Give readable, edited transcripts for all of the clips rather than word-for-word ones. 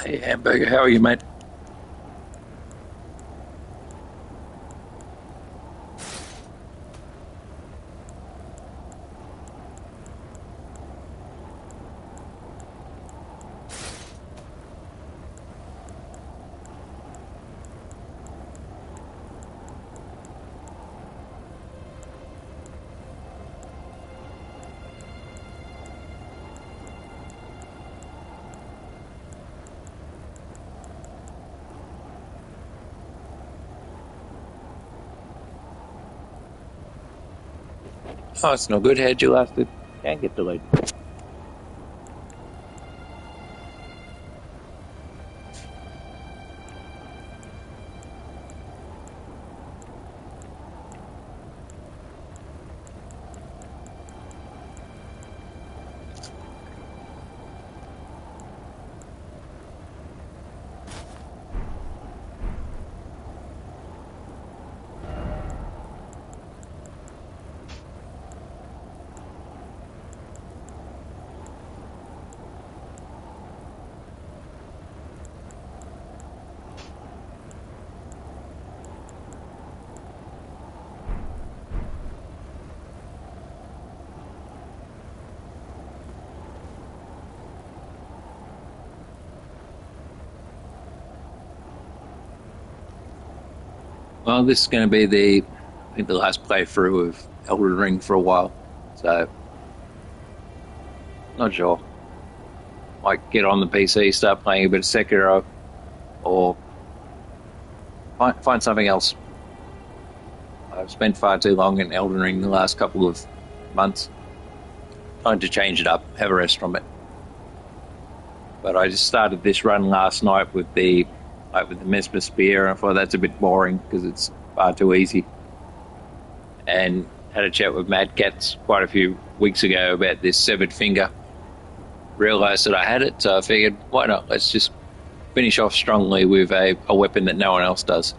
Hey, Hamburger, how are you, mate? Oh, it's no good. How'd you last it? Can't get delayed. Well, this is going to be I think the last playthrough of Elden Ring for a while. So, not sure. Might get on the PC, start playing a bit of Sekiro, or find something else. I've spent far too long in Elden Ring the last couple of months. Time to change it up, have a rest from it. But I just started this run last night with the Mesmer Spear, and I thought that's a bit boring because it's far too easy. And had a chat with Mad Cats quite a few weeks ago about this severed finger. Realised that I had it, so I figured, why not? Let's just finish off strongly with a weapon that no one else does.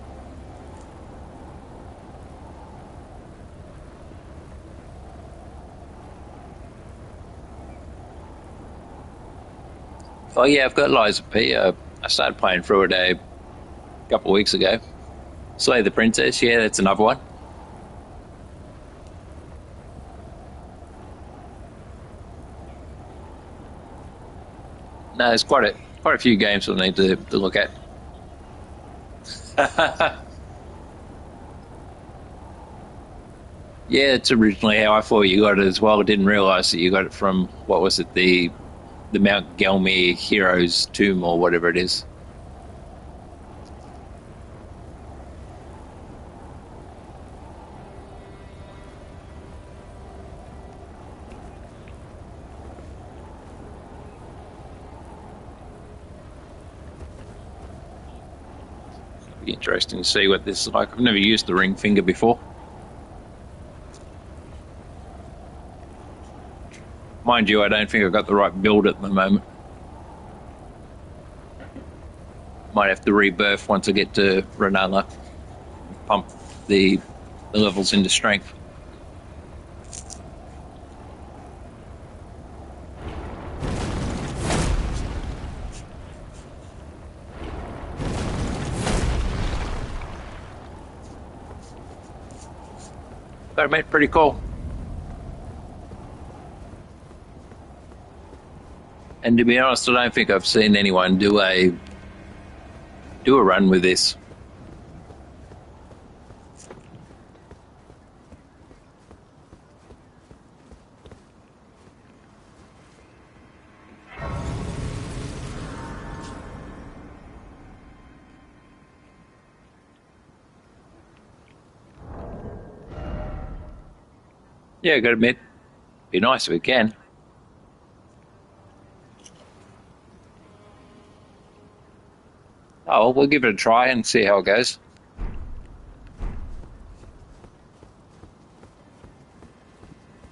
Oh yeah, I've got Lies of P. I started playing through it a couple of weeks ago. Slay the Princess, yeah, that's another one. No, there's quite a few games we'll need to look at. Yeah, it's originally how I thought you got it as well. I didn't realise that you got it from, what was it, the Mount Gelmir Heroes Tomb or whatever it is. Be interesting to see what this is like. I've never used the ring finger before. Mind you, I don't think I've got the right build at the moment. Might have to rebirth once I get to Renala. Pump the levels into strength. But mate, pretty cool. And to be honest, I don't think I've seen anyone do a run with this. Yeah, I gotta admit, be nice if we can. Oh, well, we'll give it a try and see how it goes.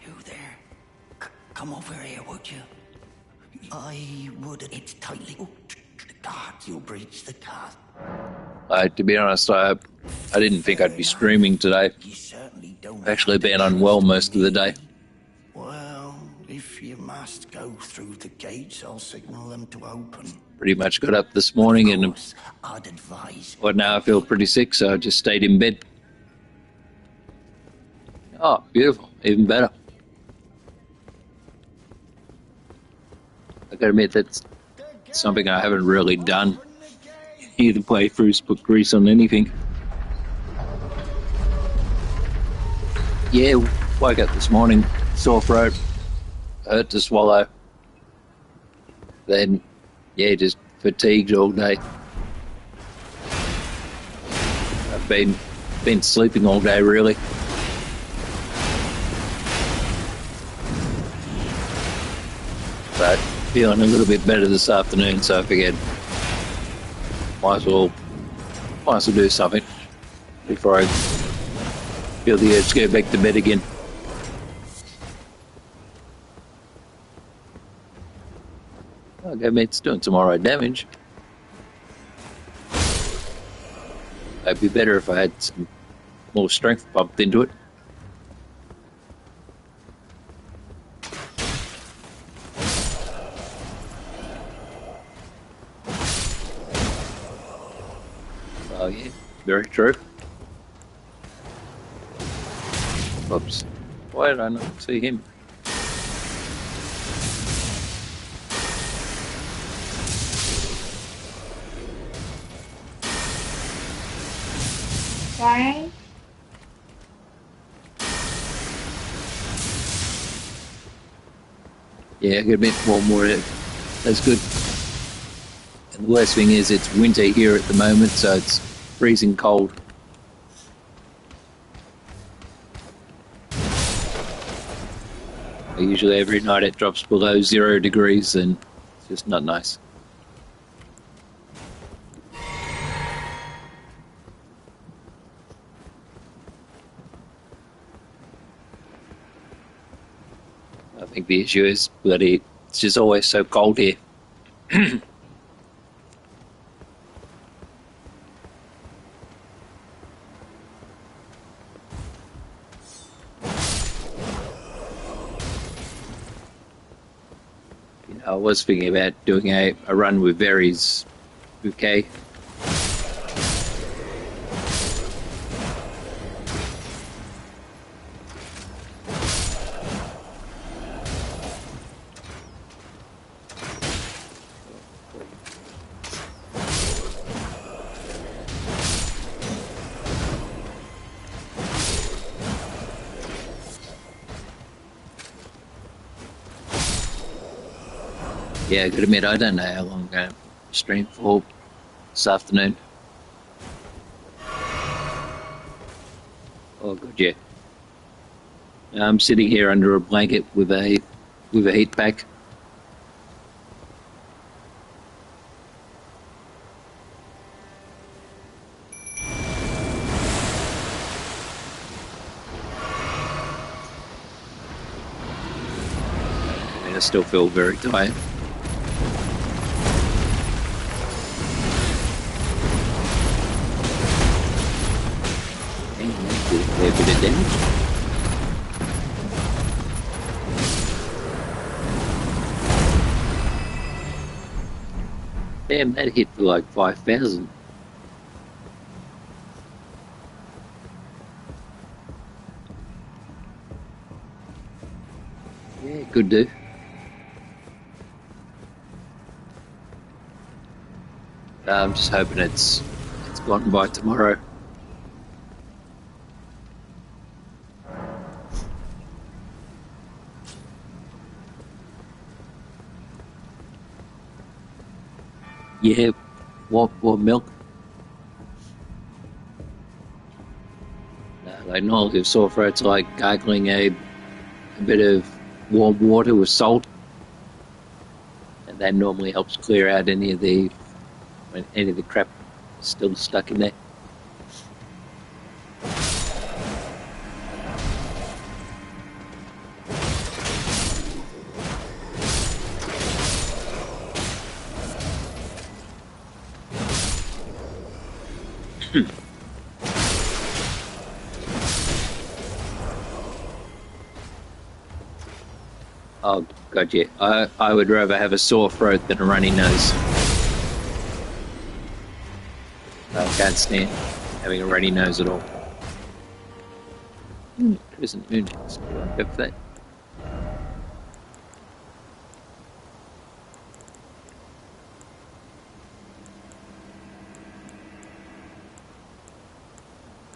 You there? Come over here, would you? I would. It's tightly. Oh, God, you breached the cast. To be honest, I didn't think I'd be streaming today. You certainly don't. I've actually been unwell most of the day. Well, If you must go through the gates, I'll signal them to open. Pretty much got up this morning Of and course, I'd advise. well, now I feel pretty sick, so I just stayed in bed. Oh, beautiful. Even better. I gotta admit, that's something I haven't really done. Either playthroughs put grease on anything. Yeah, woke up this morning, sore throat, hurt to swallow. Then, yeah, just fatigued all day. I've been sleeping all day, really. But feeling a little bit better this afternoon, so I figured might as well do something before I feel the urge to go back to bed again. Okay, mate, it's doing some alright damage. It'd be better if I had some more strength pumped into it. Oh yeah, very true. Oops. Why did I not see him? Sorry? Yeah, I could admit one more. That's good. And the worst thing is it's winter here at the moment, so it's freezing cold. Usually every night it drops below 0 degrees and it's just not nice. I think the issue is that it's just always so cold here. I was thinking about doing a run with Very's bouquet. Yeah, I gotta admit, I don't know how long I'm going to stream for this afternoon. Oh, good, yeah. I'm sitting here under a blanket with a heat pack. I mean, I still feel very tired. A bit of damage. Damn, that hit for like 5,000. Yeah, could do. I'm just hoping it's gotten by tomorrow. Yeah, what milk? No, like normally with sore throats, like gargling a bit of warm water with salt, and that normally helps clear out any of the crap still stuck in there. Oh, God, yeah. I would rather have a sore throat than a runny nose. I can't stand having a runny nose at all. Crescent moon. I'll go for that.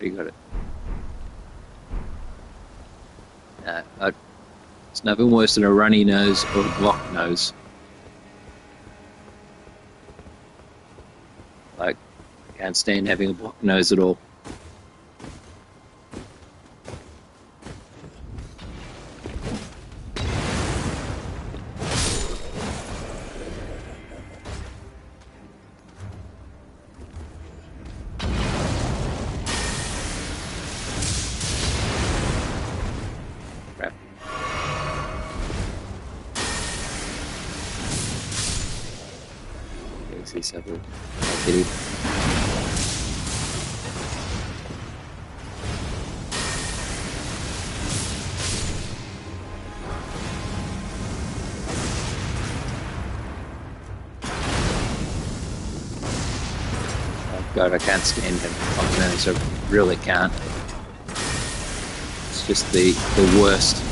You got it. It's nothing worse than a runny nose or a blocked nose. Like, I can't stand having a blocked nose at all. Crap. Let's see something. God, I can't stand him. Oh, no, I really can't. It's just the worst.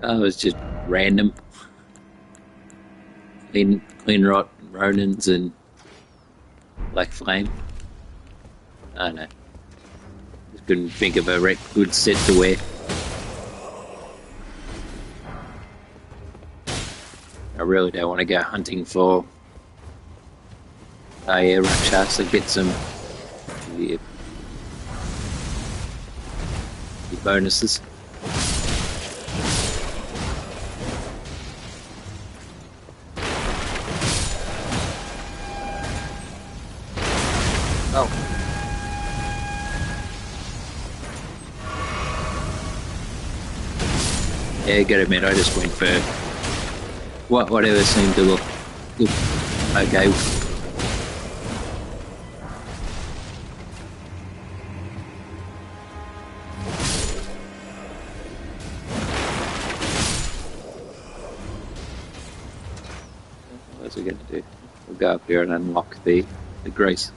Oh, it's just random. Clean rot, Ronins, and Black Flame. I don't know. Just couldn't think of a good set to wear. I really don't want to go hunting for Rakshasa to get some bonuses. Oh. Yeah, gotta admit, I just went for whatever seemed to look okay. What's we going to do? We'll go up here and unlock the grace.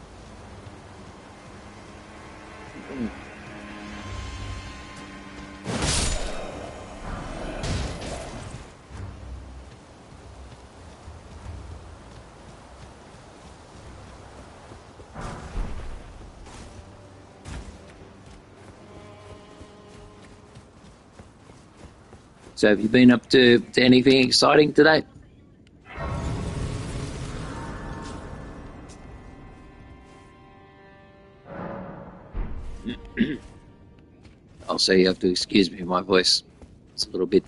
So have you been up to anything exciting today? I'll say you have to excuse me, my voice. It's a little bit...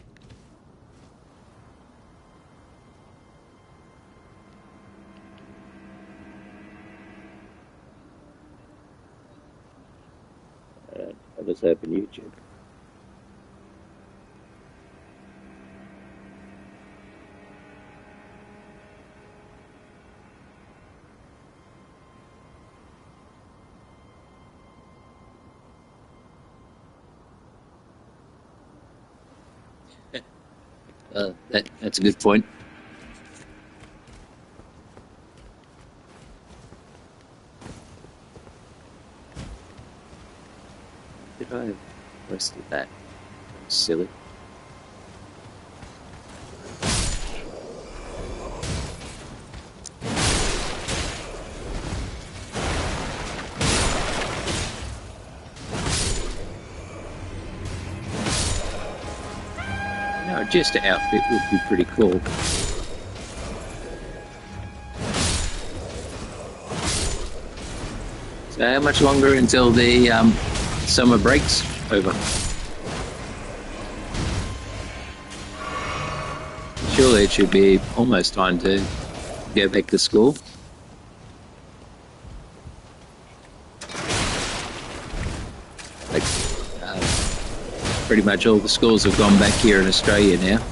I'll just open YouTube. That's a good point. Did I rested that? Silly. No, just an outfit would be pretty cool. So How much longer until the summer break's over? Surely it should be almost time to go back to school. Like, pretty much all the schools have gone back here in Australia now.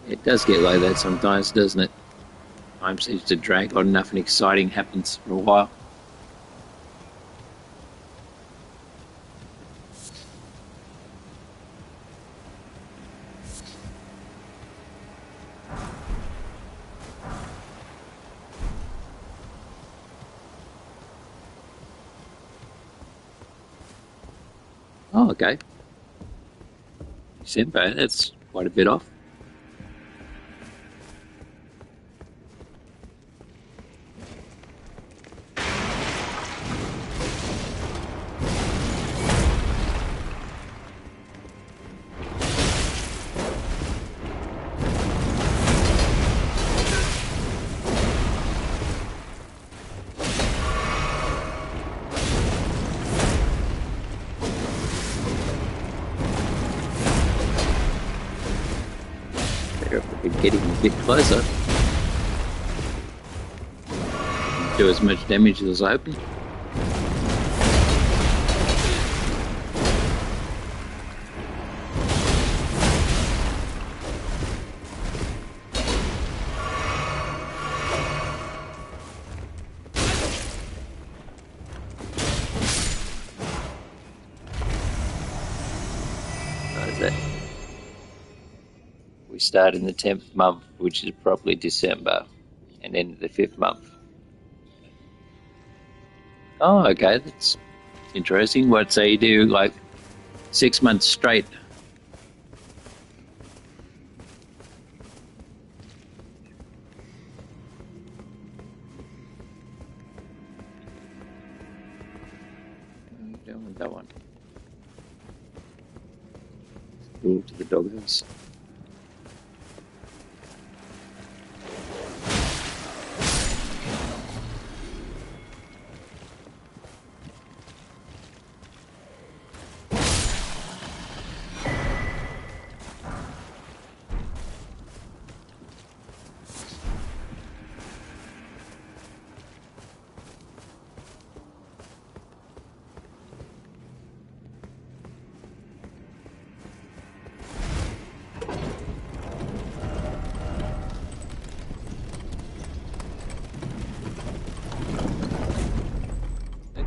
It does get like that sometimes, doesn't it? Time seems to drag on, nothing exciting happens for a while. Oh, okay. December, that's quite a bit off. Getting a bit closer. Do as much damage as I hoping. How's that? We start in the 10th month, which is probably December, and end the 5th month. Oh, okay, that's interesting. What, so you do like 6 months straight? Don't want that one. Go to the doghouse.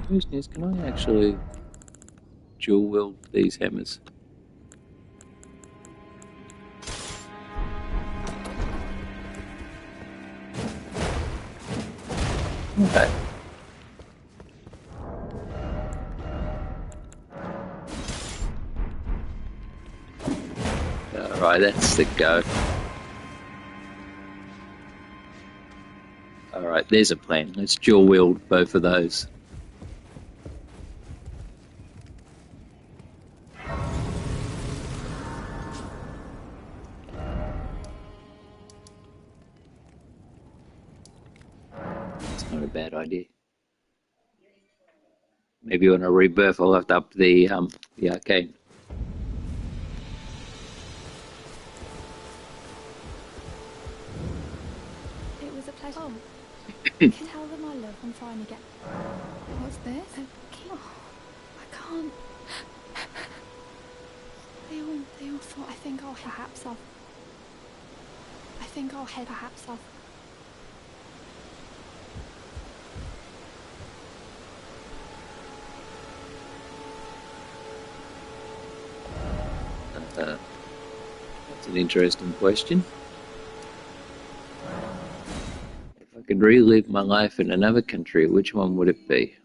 The question is, can I actually dual wield these hammers? Okay. Alright, that's the go. Alright, there's a plan. Let's dual wield both of those. It's not a bad idea. Maybe on a rebirth I'll have to up the arcade. It was a pleasure. Oh, tell them I love them finally get. What's this? Oh, I can't. They all thought I think I'll perhaps off. I think I'll head perhaps off. That's an interesting question. If I could relive my life in another country, which one would it be?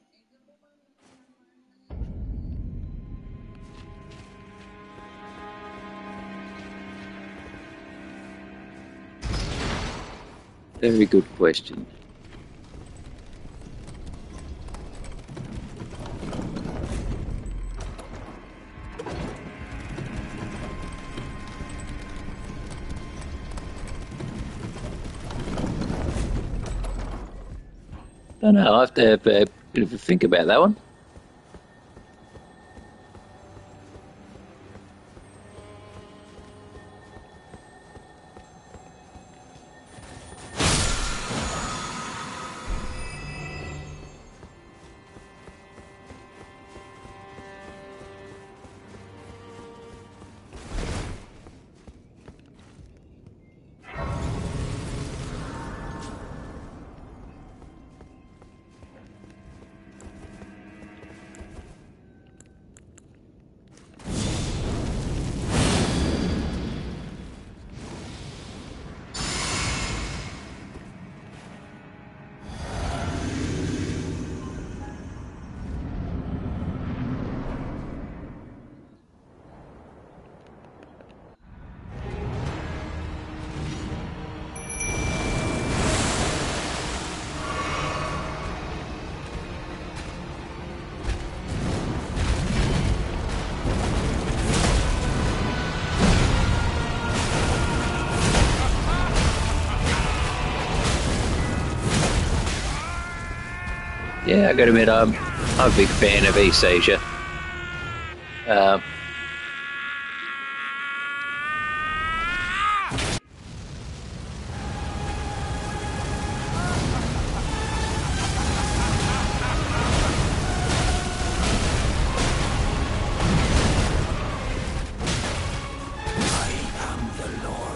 Very good question. Don't know. I'll have to have a bit of a think about that one. Yeah, I got to admit, I'm a big fan of East Asia. Um,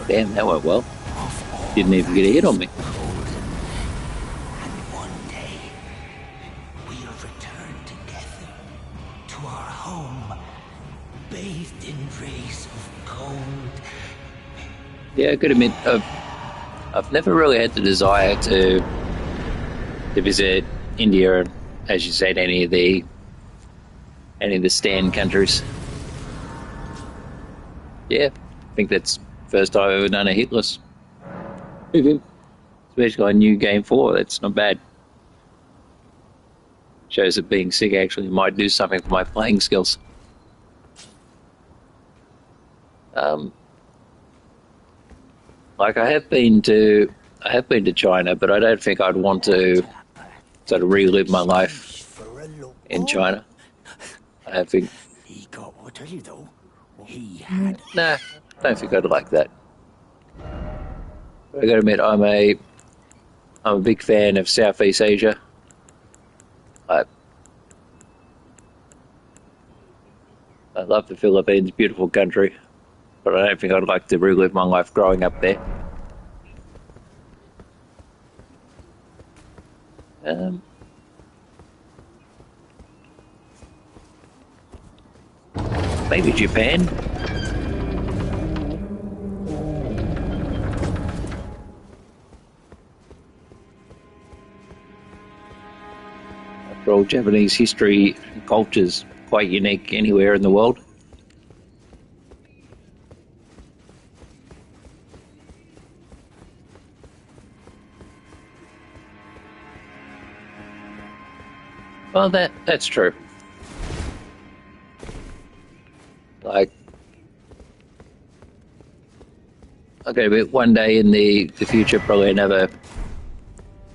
Damn, that went well. Didn't even get a hit on me. And one day, we'll return together to our home, bathed in rays of gold. Yeah, I got to admit, I've never really had the desire to visit India, and, as you said, any of the Stan countries. Yeah, I think that's the first time I've ever done a hitless. Especially on new game 4, that's not bad. Shows that being sick actually might do something for my playing skills. Um, like I have been to China, but I don't think I'd want to sort of relive my life in China. I think, He got what tell you though. He had nah, don't think I'd like that. But I got to admit, I'm a big fan of Southeast Asia. I I love the Philippines, beautiful country, but I don't think I'd like to relive my life growing up there. Um, Maybe Japan. After all, Japanese history and culture is quite unique anywhere in the world. Well, that's true. Like, okay, but one day in the future, probably another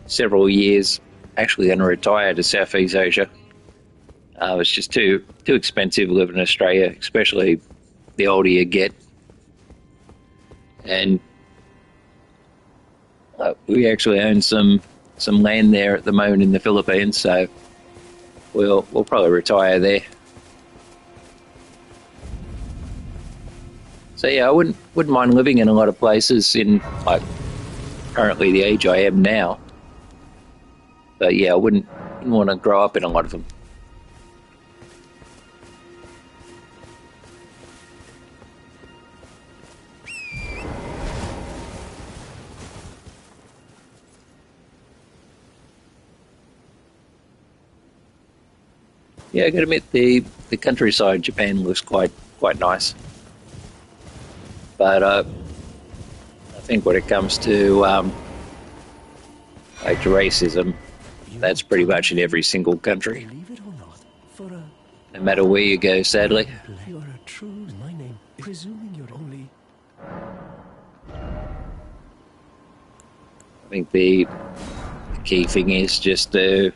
several years, actually going to retire to Southeast Asia. It's just too expensive to live in Australia, especially the older you get. And we actually own some land there at the moment in the Philippines, so we'll probably retire there. So yeah, I wouldn't mind living in a lot of places in like currently the age I am now. But yeah, I wouldn't want to grow up in a lot of them. Yeah, I got to admit the countryside in Japan looks quite nice. But I think when it comes to like to racism, that's pretty much in every single country, believe it or not, for a no matter where you go. Sadly, you're a true my name. Presuming you're only I think the key thing is just to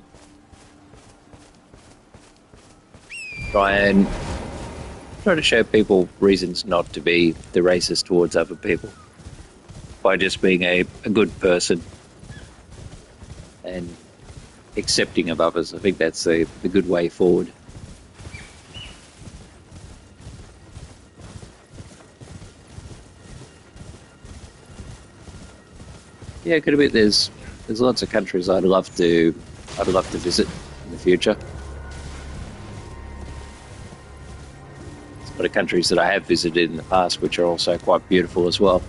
try to show people reasons not to be the racist towards other people by just being a good person and accepting of others. I think that's the good way forward. Yeah, could admit there's lots of countries I'd love to visit in the future. There's a lot of countries that I have visited in the past which are also quite beautiful as well.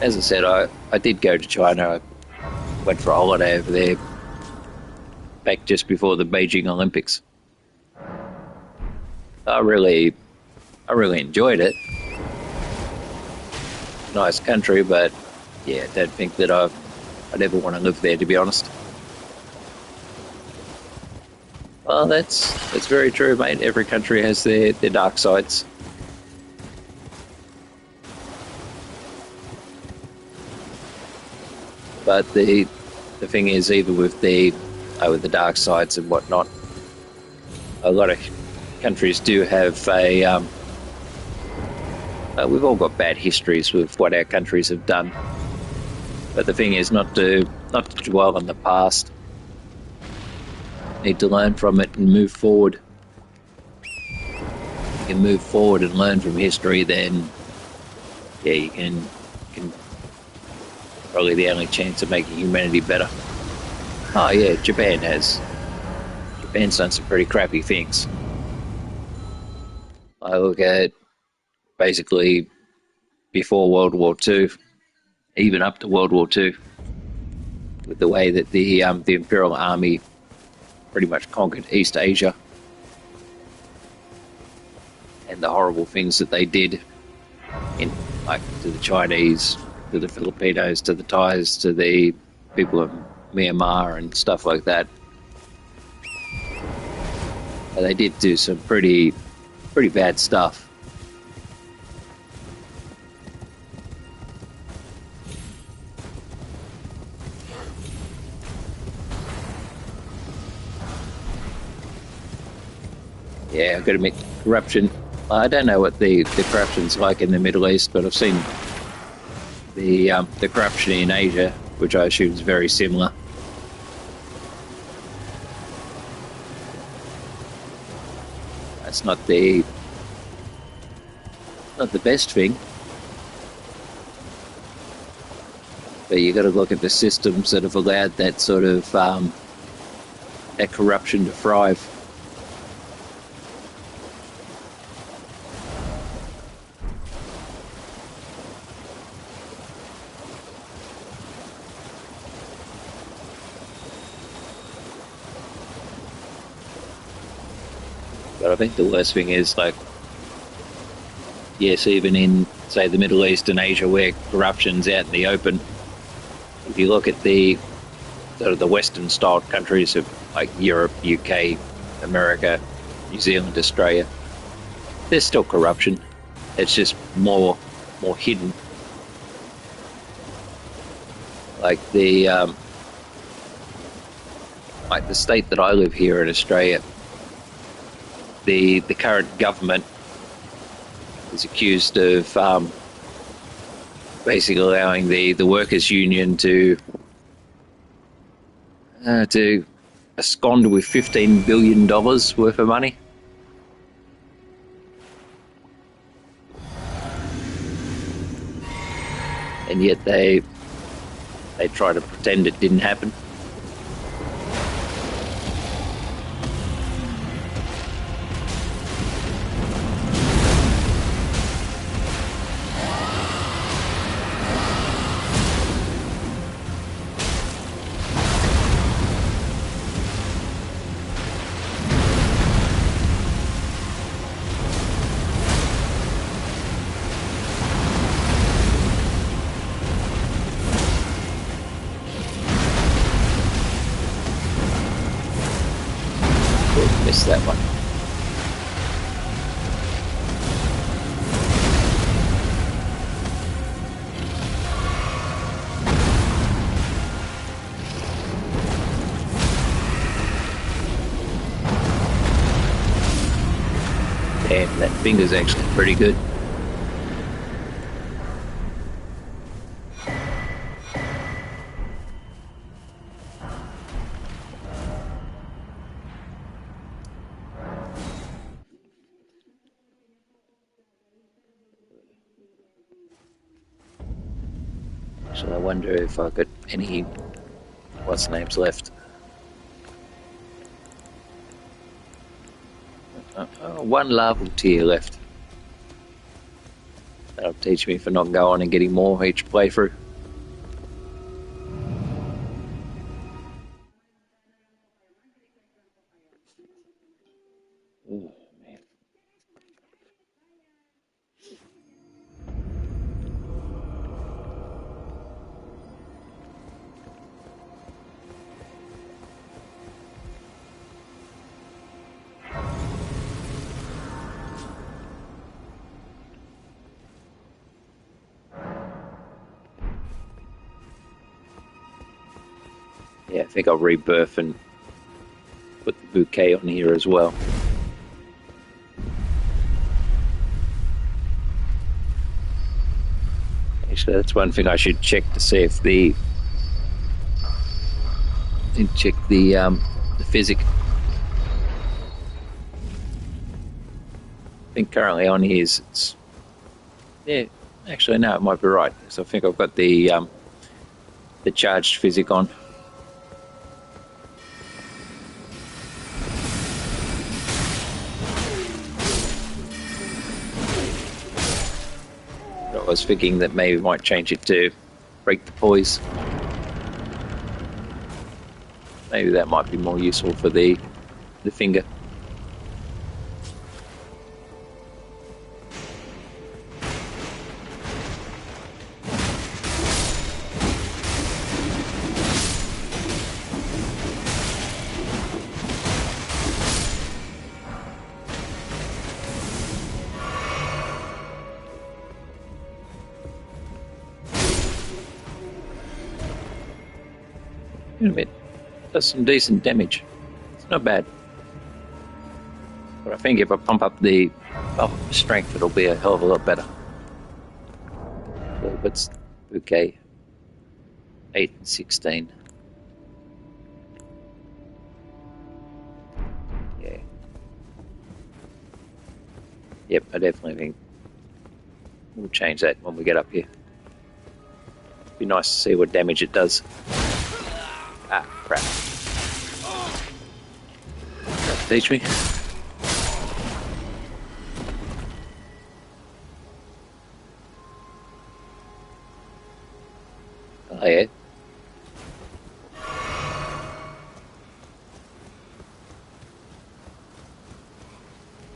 As I said, I did go to China. I went for a holiday over there back just before the Beijing Olympics. I really enjoyed it. Nice country, but yeah, I don't think that I'd ever want to live there, to be honest. Well, that's very true, mate. Every country has their dark sides. But the thing is, even with the dark sides and whatnot, a lot of countries do have we've all got bad histories with what our countries have done. But the thing is not to dwell on the past. Need to learn from it and move forward. You can move forward and learn from history, then yeah, you can probably the only chance of making humanity better. Oh yeah, Japan's done some pretty crappy things. I look at basically before World War II, even up to World War II, with the way that the Imperial Army pretty much conquered East Asia and the horrible things that they did in, like, to the Chinese, to the Filipinos, to the Thais, to the people of Myanmar and stuff like that. And they did do some pretty bad stuff. Yeah, I've got to admit, corruption. I don't know what the corruption's like in the Middle East, but I've seen the corruption in Asia, which I assume is very similar. That's not the best thing, but you got to look at the systems that have allowed that sort of that corruption to thrive. But I think the worst thing is, like, yes, even in, say, the Middle East and Asia where corruption's out in the open, if you look at the sort of the Western-styled countries of like Europe, UK, America, New Zealand, Australia, there's still corruption. It's just more hidden. Like the state that I live here in Australia, the current government is accused of basically allowing the workers' union to abscond with $15 billion worth of money. And yet they try to pretend it didn't happen. Missed that one. finger's actually pretty good. So I wonder if I got any what's names left. One larval tier left. That'll teach me for not going and getting more each playthrough. Oh, man. Yeah, I think I'll rebirth and put the bouquet on here as well. Actually, that's one thing I should check to see if the physic. I think currently on here it's yeah. Actually, no, it might be right. So I think I've got the charged physic on. But I was thinking that maybe I might change it to break the poise. Maybe that might be more useful for the finger. Wait a minute. Does some decent damage. It's not bad. But I think if I pump up the strength, it'll be a hell of a lot better. So what's okay? 8 and 16. Yeah. Yep, I definitely think we'll change that when we get up here. Be nice to see what damage it does. Ah, crap. Teach me. Oh, yeah.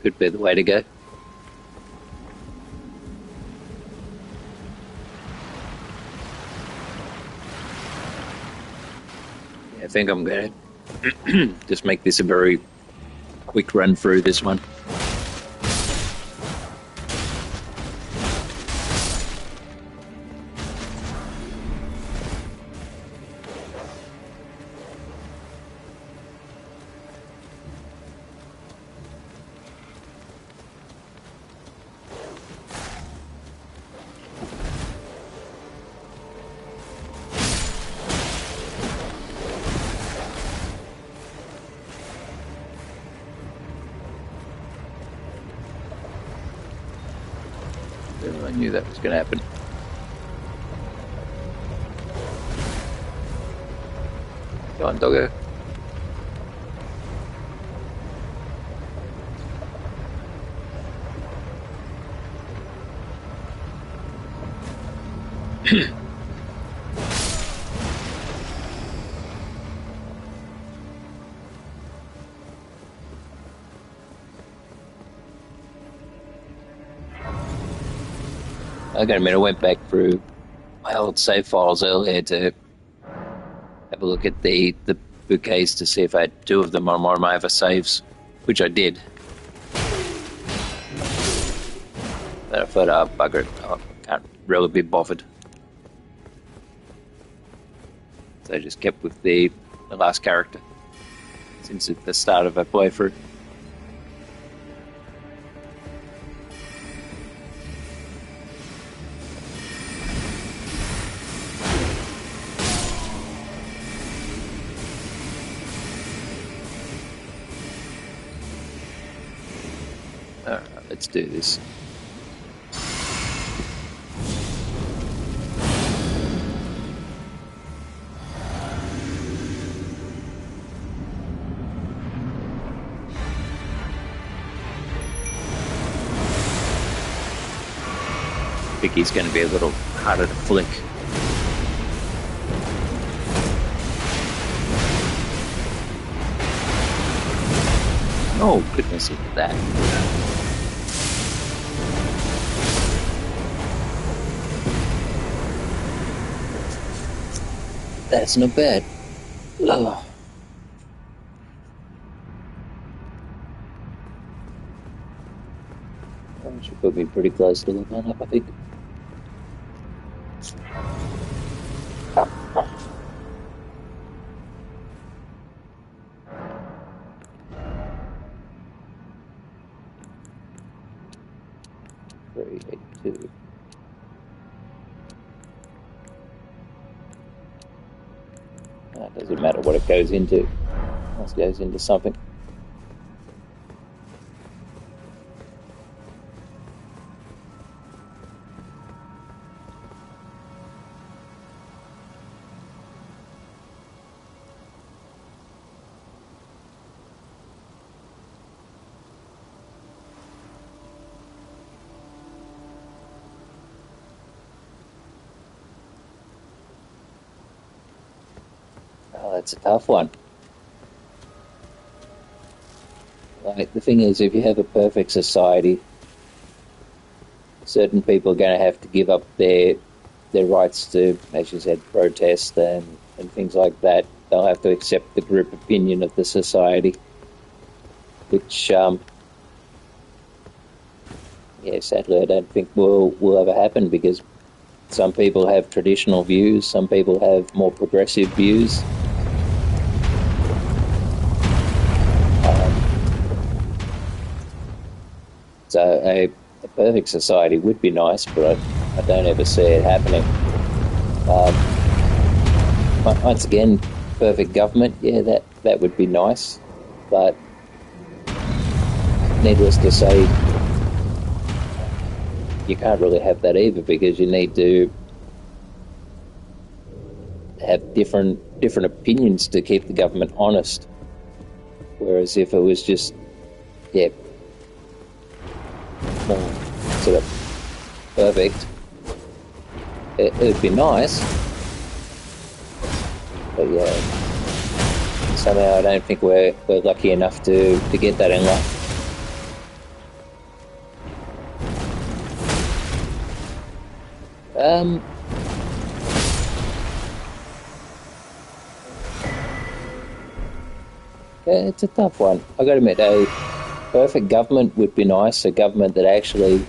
Could be the way to go. Yeah, I think I'm going to just make this a very quick run through this one. I knew that was going to happen. Go on, doggo. Okay, I went back through my old save files earlier to have a look at the bouquets to see if I had 2 of them on one of my other saves, which I did. But I thought, oh, bugger it, I can't really be bothered. So I just kept with the last character since at the start of a playthrough. let's do this. I think he's going to be a little harder to flick. Oh, goodness, look at that. That's not bad. Oh. That should put me pretty close to the line up, I think. Two. It doesn't matter what it goes into. It goes into something. Oh, that's a tough one. Like, the thing is, if you have a perfect society, certain people are going to have to give up their rights to, as you said, protest and things like that. They'll have to accept the group opinion of the society, which, sadly I don't think will ever happen, because some people have traditional views, some people have more progressive views. So a perfect society would be nice, but I don't ever see it happening. Once again, perfect government, yeah, that would be nice, but needless to say, you can't really have that either, because you need to have different opinions to keep the government honest. Whereas if it was just, more sort of perfect, it'd be nice. But yeah, somehow I don't think we're lucky enough to get that in life. Yeah, it's a tough one. I got to admit, a perfect government would be nice. A government that actually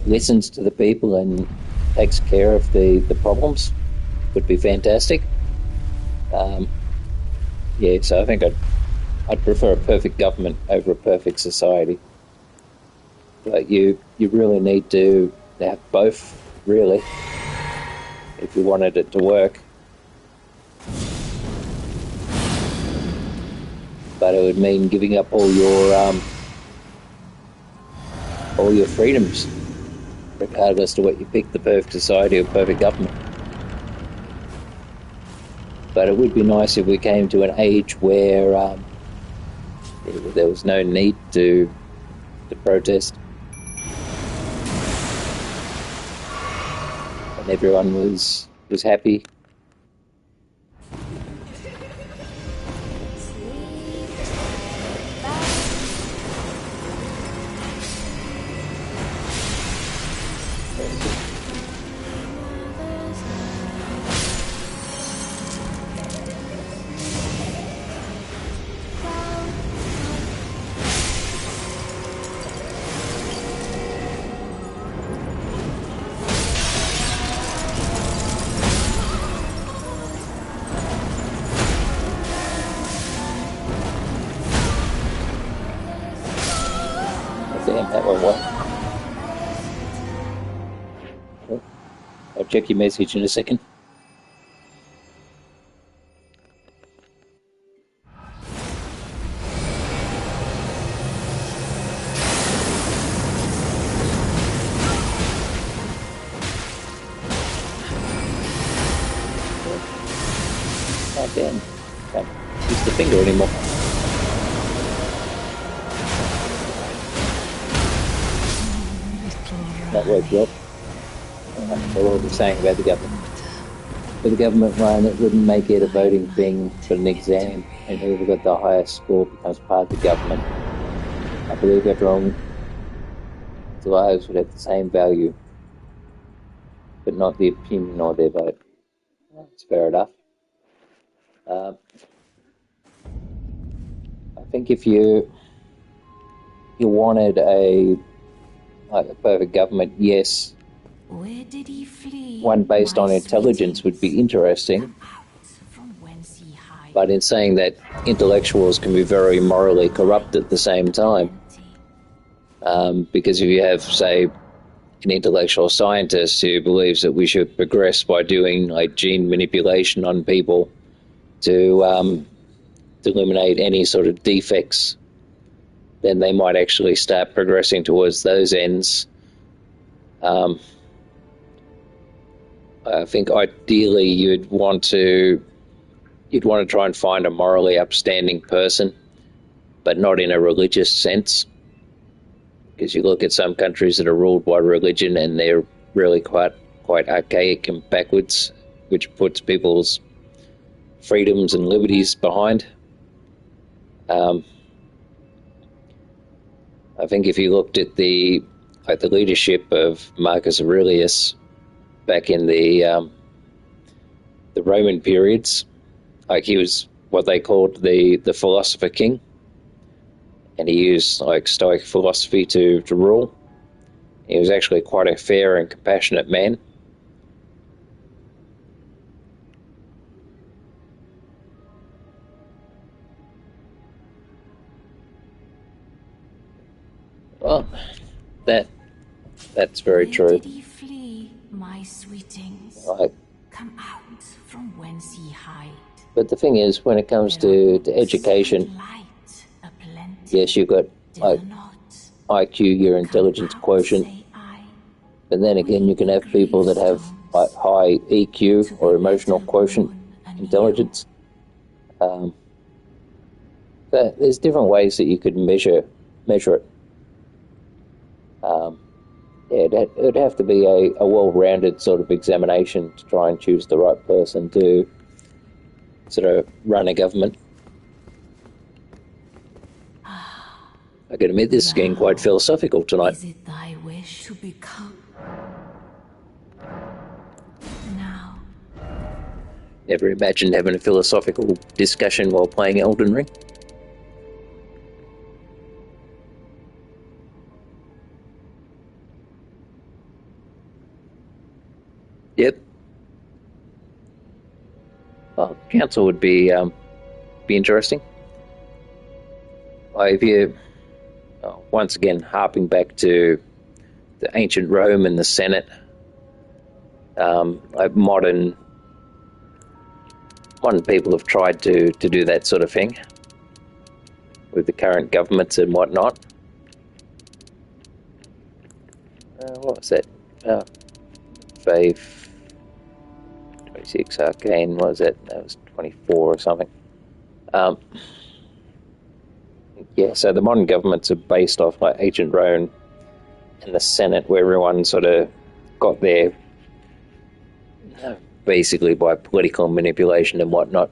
listens to the people and takes care of the problems would be fantastic. So I think I'd prefer a perfect government over a perfect society. But you really need to have both, really, if you wanted it to work. But it would mean giving up all your freedoms, regardless to what you pick, the perfect society or perfect government. But it would be nice if we came to an age where there was no need to protest, and everyone was happy. Damn, that went well. I'll check your message in a second. Oh, damn. Can't use the finger anymore. That worked well. So what we're saying about the government. For the government, Ryan, it wouldn't make it a voting thing for an exam, and whoever got the highest score becomes part of the government. I believe everyone's lives would have the same value, but not the opinion or their vote. That's fair enough. I think if you wanted a perfect government, yes, Where did he flee? one based on intelligence would be interesting. From whence he hides. But in saying that intellectuals can be very morally corrupt at the same time, because if you have, say, an intellectual scientist who believes that we should progress by doing like gene manipulation on people to eliminate any sort of defects, then they might actually start progressing towards those ends. I think ideally you'd want to try and find a morally upstanding person, but not in a religious sense. Because you look at some countries that are ruled by religion and they're really quite archaic and backwards, which puts people's freedoms and liberties behind. I think if you looked at the leadership of Marcus Aurelius back in the Roman periods, like he was what they called the philosopher king, and he used like Stoic philosophy to rule. He was actually quite a fair and compassionate man. Well, that's very true. Where did he flee, my sweetings? Like, Come out from whence he hide. but the thing is, when it comes to education, yes, you've got like IQ, your intelligence quotient, but then again, you can have people that have like high EQ or emotional quotient intelligence. So there's different ways that you could measure it. It'd have to be a well-rounded sort of examination to try and choose the right person to sort of run a government. I can admit this is getting quite philosophical tonight. Is it thy wish to become? Now. Ever imagined having a philosophical discussion while playing Elden Ring? Yep. Well, council would be interesting. If you, once again, harping back to the ancient Rome and the Senate, like modern people have tried to do that sort of thing with the current governments and whatnot. What was that? Faith 26 Arcane, what was that? That was 24 or something. Yeah, so the modern governments are based off like ancient Rome and the Senate, where everyone sort of got there basically by political manipulation and whatnot.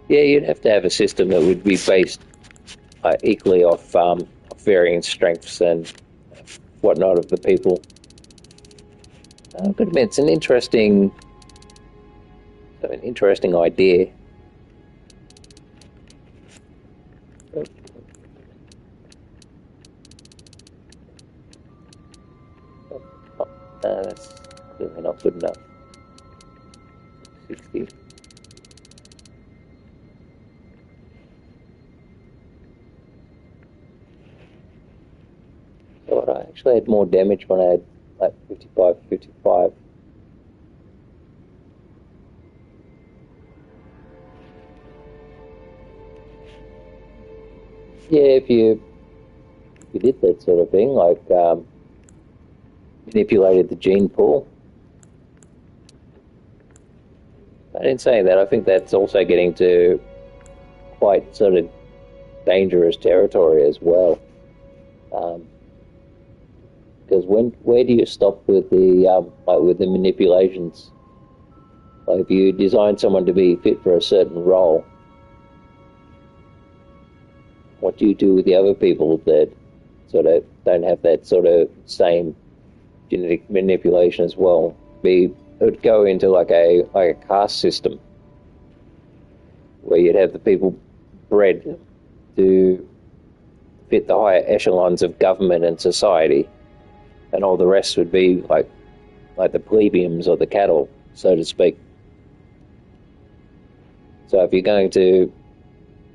Yeah, you'd have to have a system that would be based equally off varying strengths and whatnot of the people. I could admit it's an interesting idea. That's clearly not good enough. 60. So I actually had more damage when I had like 55. Yeah, if you did that sort of thing, like manipulated the gene pool. But in saying that, I think that's also getting to quite sort of dangerous territory as well. Because where do you stop with the with the manipulations? Like if you design someone to be fit for a certain role, what do you do with the other people that sort of don't have that sort of same genetic manipulation as well? It would go into like a caste system where you'd have the people bred to fit the higher echelons of government and society, and all the rest would be like the plebeians or the cattle, so to speak. So if you're going to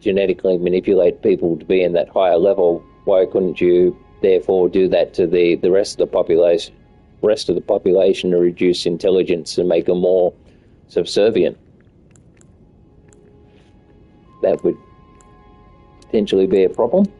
genetically manipulate people to be in that higher level, why couldn't you therefore do that to the rest of the population? Rest of the population to reduce intelligence and make them more subservient. That would potentially be a problem.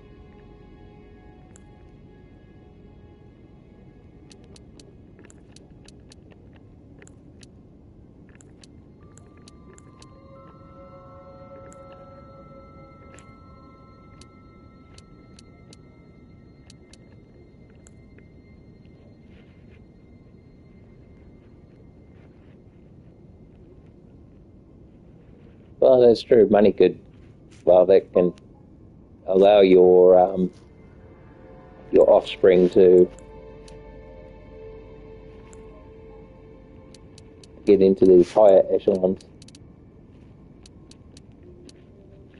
Well, that's true. Money could, well, that can allow your offspring to get into these higher echelons.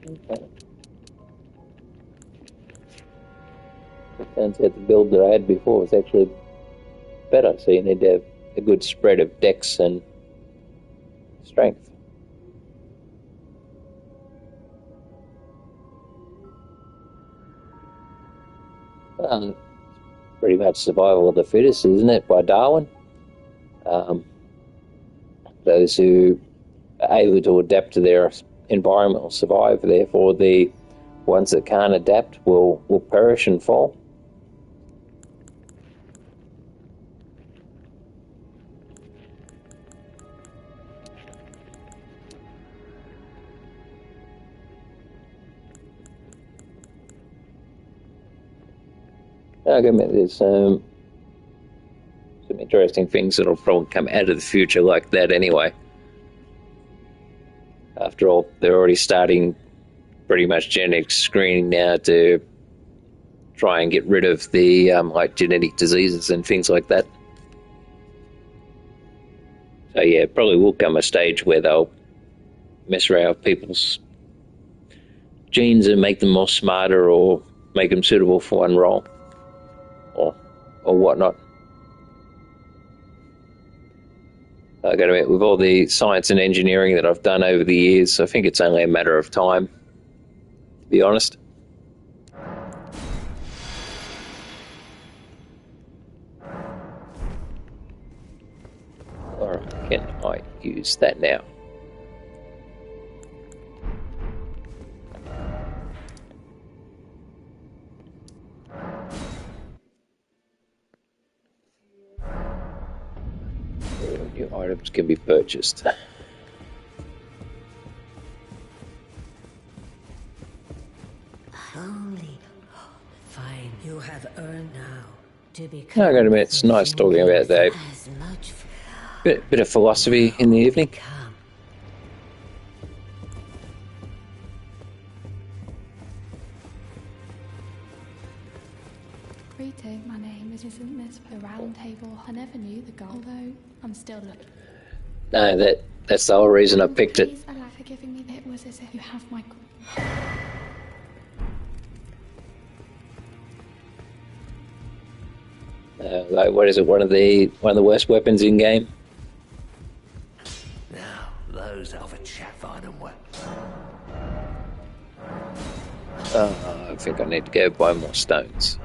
Okay. It turns out the build that I had before was actually better, so you need to have a good spread of dex and strength. Pretty much survival of the fittest, isn't it, by Darwin? Those who are able to adapt to their environment will survive, therefore the ones that can't adapt will perish and fall. There's some interesting things that'll probably come out of the future like that anyway. After all, they're already starting pretty much genetic screening now to try and get rid of the like genetic diseases and things like that. So yeah, probably will come a stage where they'll mess around with people's genes and make them more smarter or make them suitable for one role or whatnot. I got to admit, with all the science and engineering that I've done over the years, I think it's only a matter of time, to be honest. Alright, can I use that now? New items can be purchased. Only fine. You have earned now to be. I gotta admit, it's nice talking about that. Bit of philosophy in the evening. Greeting, my name isn't this for the round table. I never knew the goal, although I'm still looking. No, that's the whole reason I picked it. Please allow for giving me that. It was as if you have my. Like, what is it? One of the worst weapons in game. Now, those are the chaff iron weapons. I think I need to go buy more stones.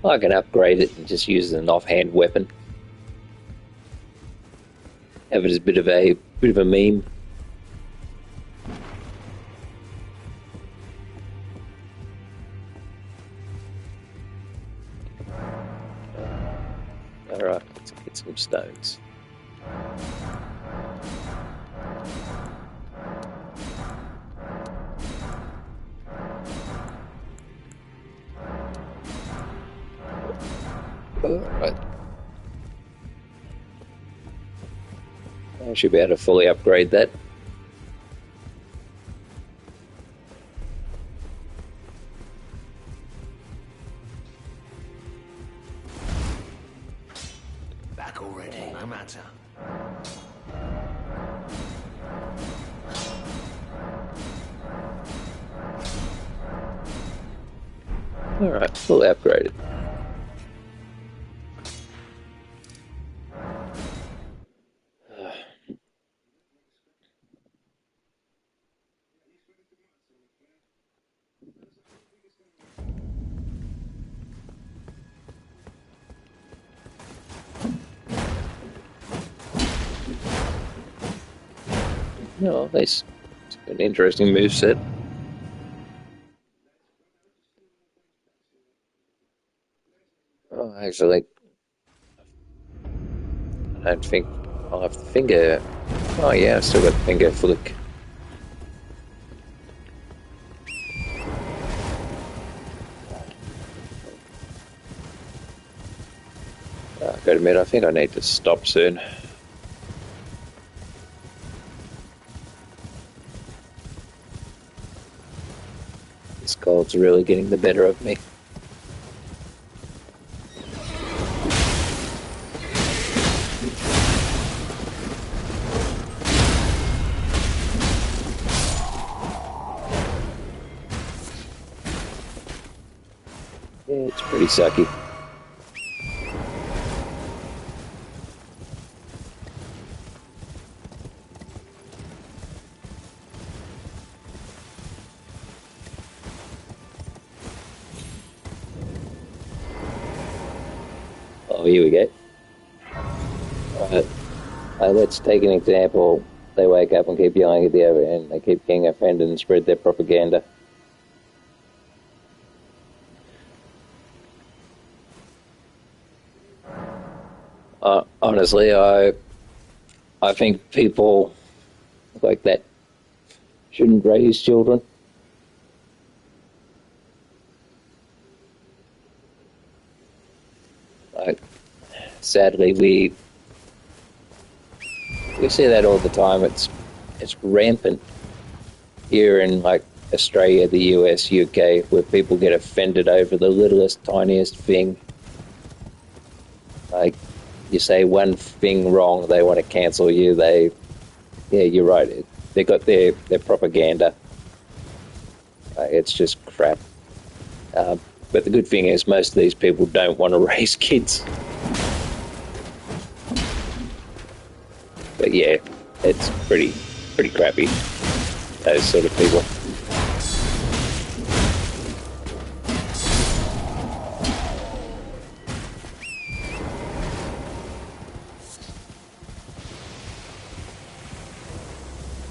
I can upgrade it and just use it as an offhand weapon. Have it as a bit of a meme. Alright, let's get some stones. Alright. I should be able to fully upgrade that. Back already, no matter. Alright, fully upgraded. No, that's an interesting moveset. Oh, actually, I don't think I'll have the finger. Oh, yeah, I've still got the finger flick. I've got to admit, I think I need to stop soon. This cold's really getting the better of me. Yeah, it's pretty sucky. Oh, here we go. Alright, let's take an example. They wake up and keep yelling at the other end. They keep getting offended and spread their propaganda. Honestly, I think people like that shouldn't raise children. Like, sadly, we see that all the time. It's rampant here in like Australia, the US, UK, where people get offended over the littlest, tiniest thing. Like, you say one thing wrong, they want to cancel you. Yeah, you're right. They got their propaganda. It's just crap. But the good thing is, most of these people don't want to raise kids. But yeah, it's pretty crappy. Those sort of people.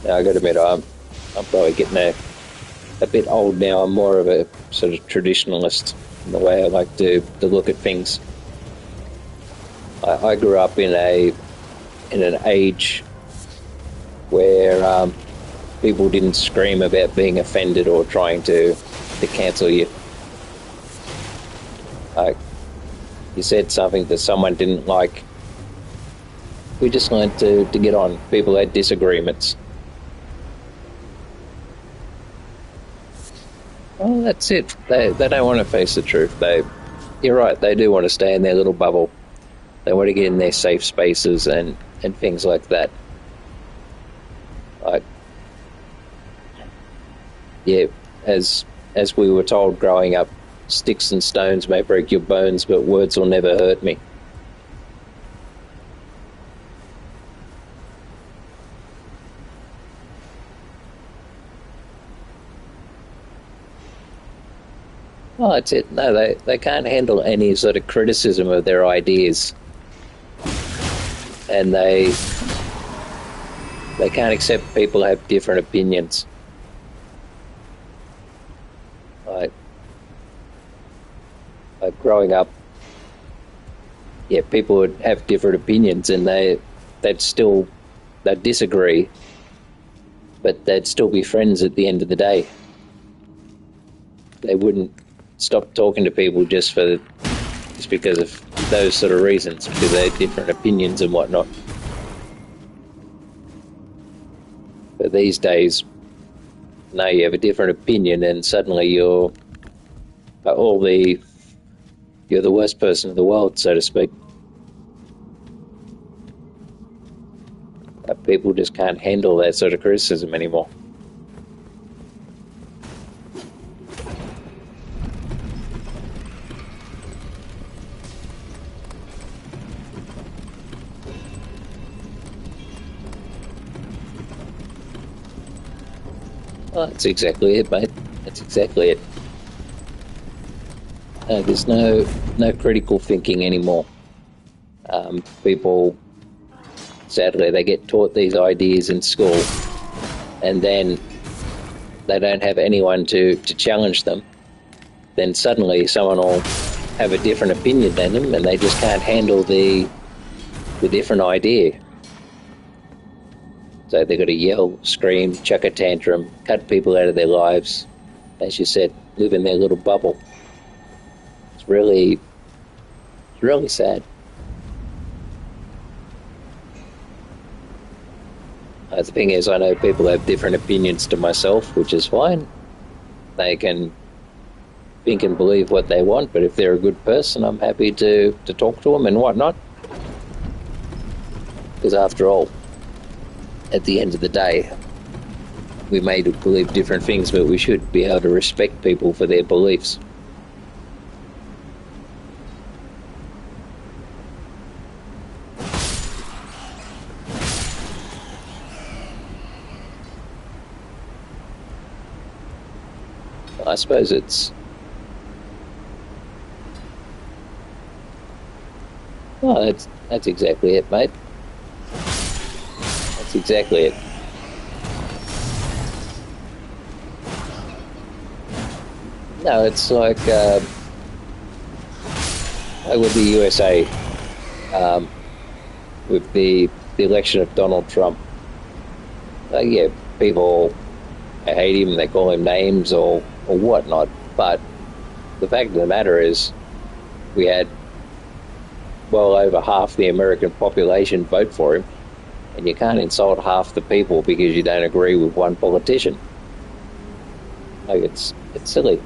Now I got to admit, I'm probably getting a bit old now. I'm more of a sort of traditionalist in the way I like to look at things. I grew up in an age where people didn't scream about being offended or trying to cancel you. Like, you said something that someone didn't like. We just learned to get on. People had disagreements. Well, that's it. They don't want to face the truth. You're right. They do want to stay in their little bubble. They want to get in their safe spaces and things like that. Yeah, as we were told growing up, sticks and stones may break your bones, but words will never hurt me. Well, that's it. No, they can't handle any sort of criticism of their ideas. And they can't accept people have different opinions. Like growing up, yeah, people would have different opinions, and they'd disagree, but they'd still be friends at the end of the day. They wouldn't stop talking to people just because of those sort of reasons, because they had different opinions and whatnot. But these days, no, you have a different opinion, and suddenly you're the worst person in the world, so to speak. People just can't handle that sort of criticism anymore. Well, that's exactly it, mate. That's exactly it. There's no critical thinking anymore. People, sadly, they get taught these ideas in school, and then they don't have anyone to challenge them. Then suddenly someone will have a different opinion than them, and they just can't handle the different idea. So they've got to yell, scream, chuck a tantrum, cut people out of their lives. As you said, live in their little bubble. It's really sad. The thing is, I know people have different opinions to myself, which is fine. They can think and believe what they want, but if they're a good person, I'm happy to talk to them and whatnot. Because after all, at the end of the day, we may believe different things, but we should be able to respect people for their beliefs. I suppose that's exactly it, mate. That's exactly it. No, it's like with the USA, with the election of Donald Trump. Yeah, people hate him, they call him names or whatnot, but the fact of the matter is we had well over half the American population vote for him, and you can't insult half the people because you don't agree with one politician. Like, it's silly.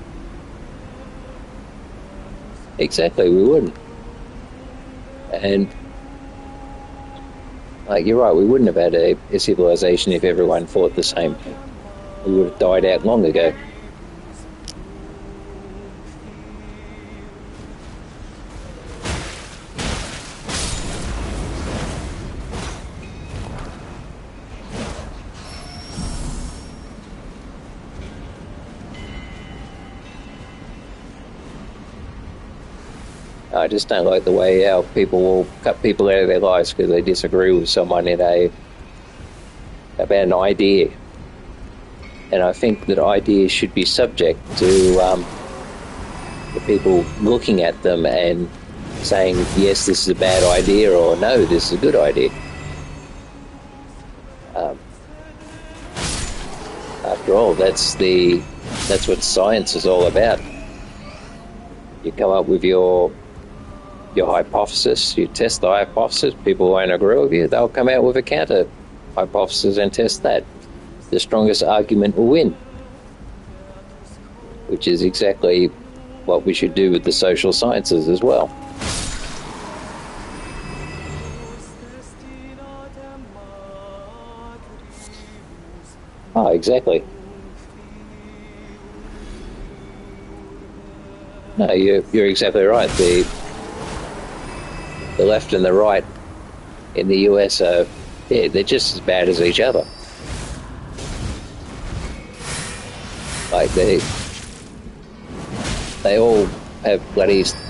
Exactly, we wouldn't. And like, you're right, we wouldn't have had a civilization if everyone thought the same. We would have died out long ago. I just don't like the way how people will cut people out of their lives because they disagree with someone about an idea. And I think that ideas should be subject to the people looking at them and saying, yes, this is a bad idea, or no, this is a good idea. After all, that's what science is all about. You come up with your hypothesis, you test the hypothesis, people won't agree with you, they'll come out with a counter hypothesis and test that. The strongest argument will win, which is exactly what we should do with the social sciences as well. Oh, exactly. No, you're exactly right. The left and the right in the US they're just as bad as each other. Like they all have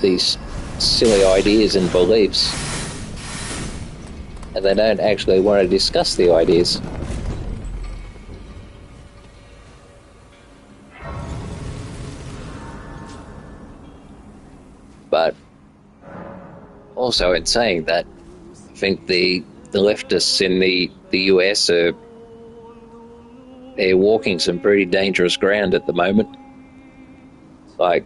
these silly ideas and beliefs, and they don't actually want to discuss the ideas. But Also, in saying that, I think the leftists in the US they're walking some pretty dangerous ground at the moment, like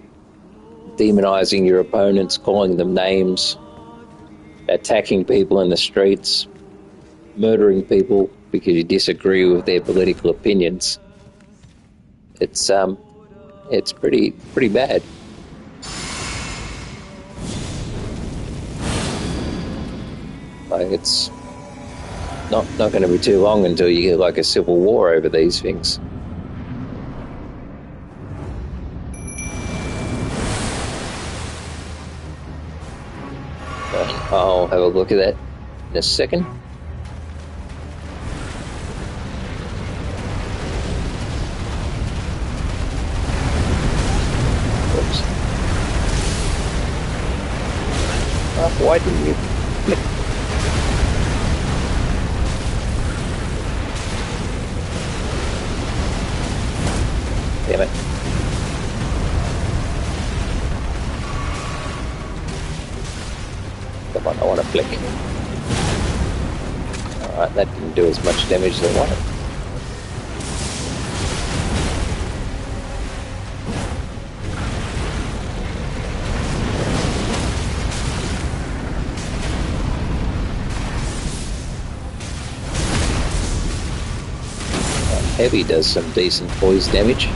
demonizing your opponents, calling them names, attacking people in the streets, murdering people because you disagree with their political opinions. It's pretty bad. Like, it's not going to be too long until you get like a civil war over these things. But I'll have a look at that in a second. Oops. Oh, why didn't you click? Damn it. Come on, I want to flick. Alright, that didn't do as much damage as I wanted. Heavy does some decent poise damage.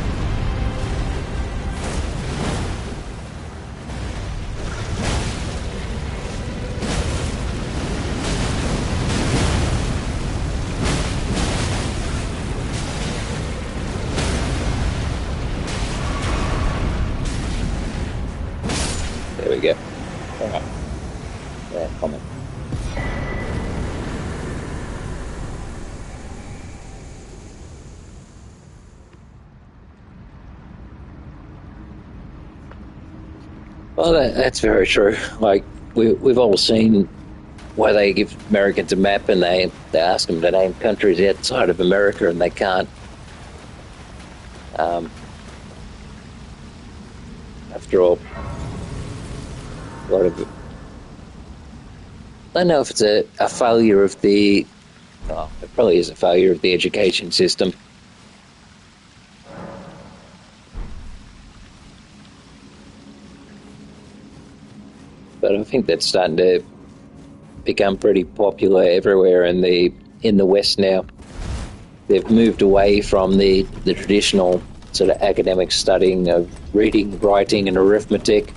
There we go. Alright. Yeah, comment. Well, that's very true. Like, we've all seen why they give Americans a map and they ask them to name countries outside of America and they can't. After all, a lot of it. I don't know if it's a failure of the. Oh, it probably is a failure of the education system. But I think that's starting to become pretty popular everywhere in the West now. They've moved away from the traditional sort of academic studying of reading, writing, and arithmetic,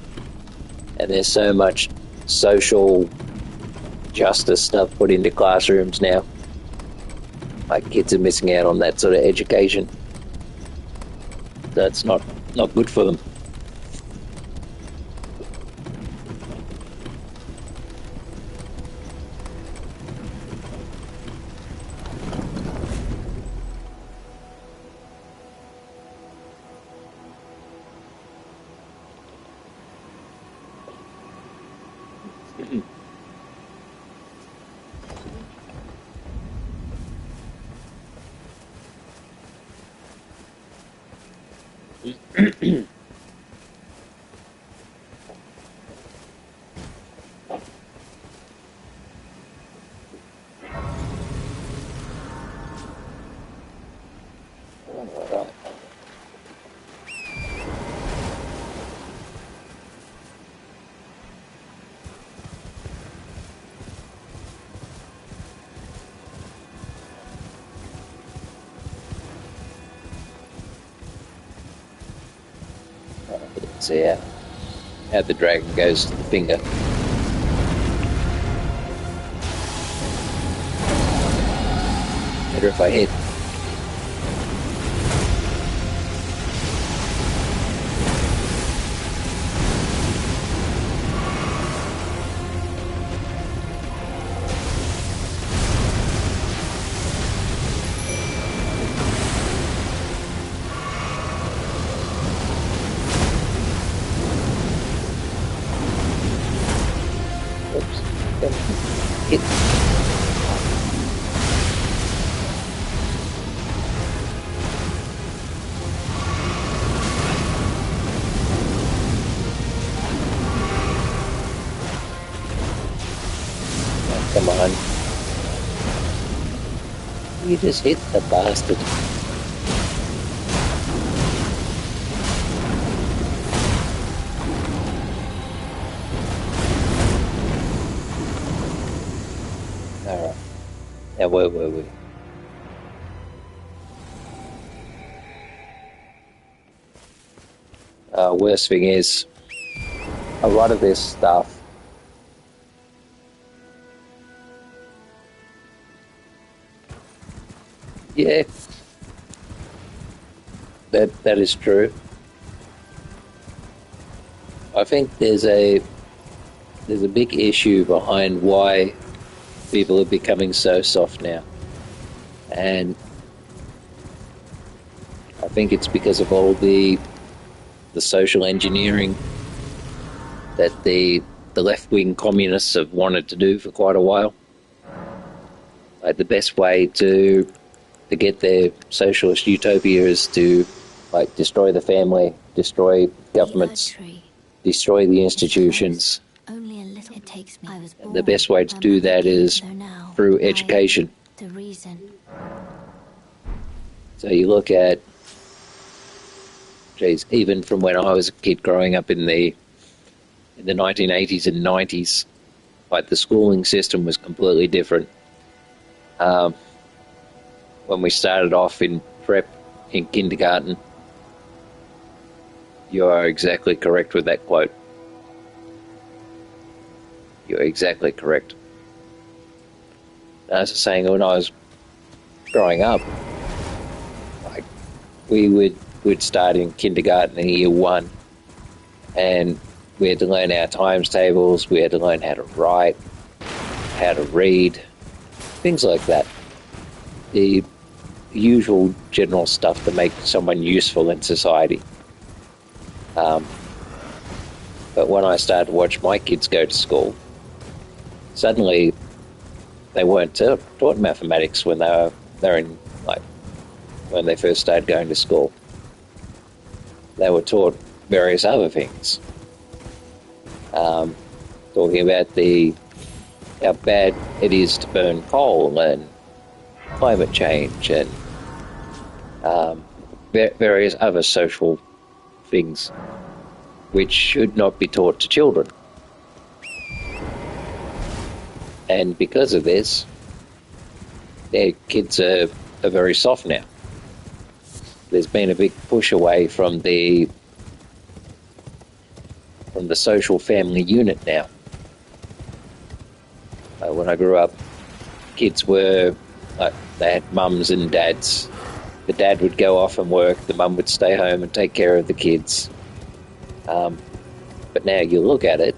and there's so much social justice stuff put into classrooms now. Like, kids are missing out on that sort of education. That's not good for them. So yeah, how the dragon goes to the finger. Better if I hit. Come on. You just hit the bastard. Alright. Now where were we? Worst thing is, a lot of this stuff yeah, that is true. I think there's a big issue behind why people are becoming so soft now, and I think it's because of all the social engineering that the left-wing communists have wanted to do for quite a while. Like, the best way to get their socialist utopia is to, like, destroy the family, destroy governments, destroy the institutions. Only a little. It takes me. I was born. The best way to do that is through education. The reason. So you look at, geez, even from when I was a kid growing up in the 1980s and 90s, like, the schooling system was completely different. When we started off in prep, in kindergarten, you are exactly correct with that quote. You're exactly correct. As I was saying, when I was growing up, like, we'd start in kindergarten in year 1, and we had to learn our times tables, we had to learn how to write, how to read, things like that. The usual general stuff to make someone useful in society. But when I started to watch my kids go to school, suddenly they weren't taught mathematics when they're in, like, when they first started going to school. They were taught various other things. Talking about how bad it is to burn coal and climate change and various other social things which should not be taught to children. And because of this, their kids are very soft now. There's been a big push away from the social family unit now. When I grew up, kids were, like, they had mums and dads. The dad would go off and work, the mum would stay home and take care of the kids. But now you look at it,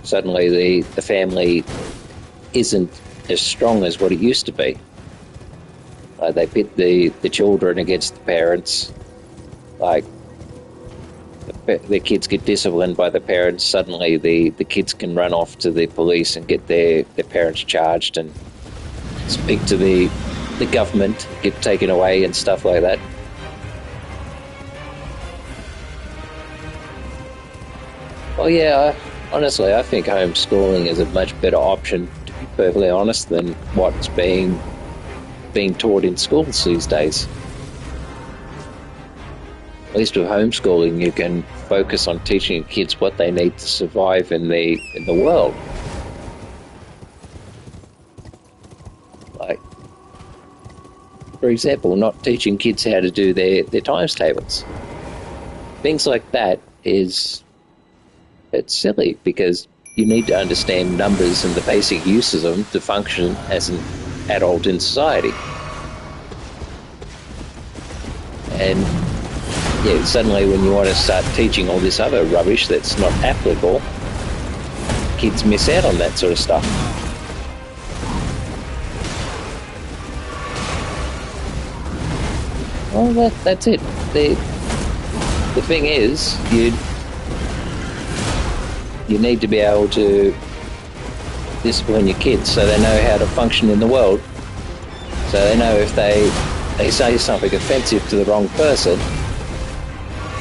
suddenly the family isn't as strong as what it used to be. They pit the children against the parents. Like, the kids get disciplined by the parents. Suddenly the kids can run off to the police and get their parents charged and speak to the government, get taken away and stuff like that. Well, yeah, honestly, I think homeschooling is a much better option, to be perfectly honest, than what's being taught in schools these days. At least with homeschooling, you can focus on teaching kids what they need to survive in the world. Like, for example, not teaching kids how to do their times tables. Things like that it's silly, because you need to understand numbers and the basic uses of them to function as an adult in society. And yeah, suddenly when you want to start teaching all this other rubbish that's not applicable, kids miss out on that sort of stuff. Well, that's it. The thing is, you need to be able to discipline your kids so they know how to function in the world, so they know if they say something offensive to the wrong person,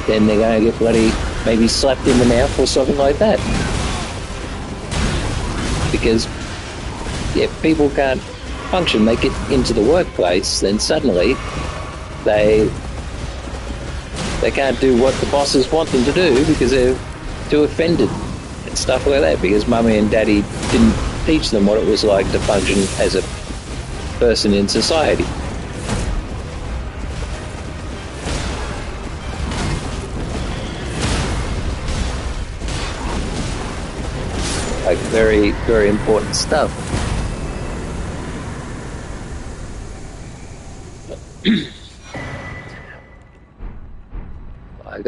then they're going to get bloody maybe slapped in the mouth or something like that. because people can't function. They get into the workplace, then suddenly they can't do what the bosses want them to do because they're too offended and stuff like that, because mummy and daddy didn't teach them what it was like to function as a person in society. Like very, very important stuff. Like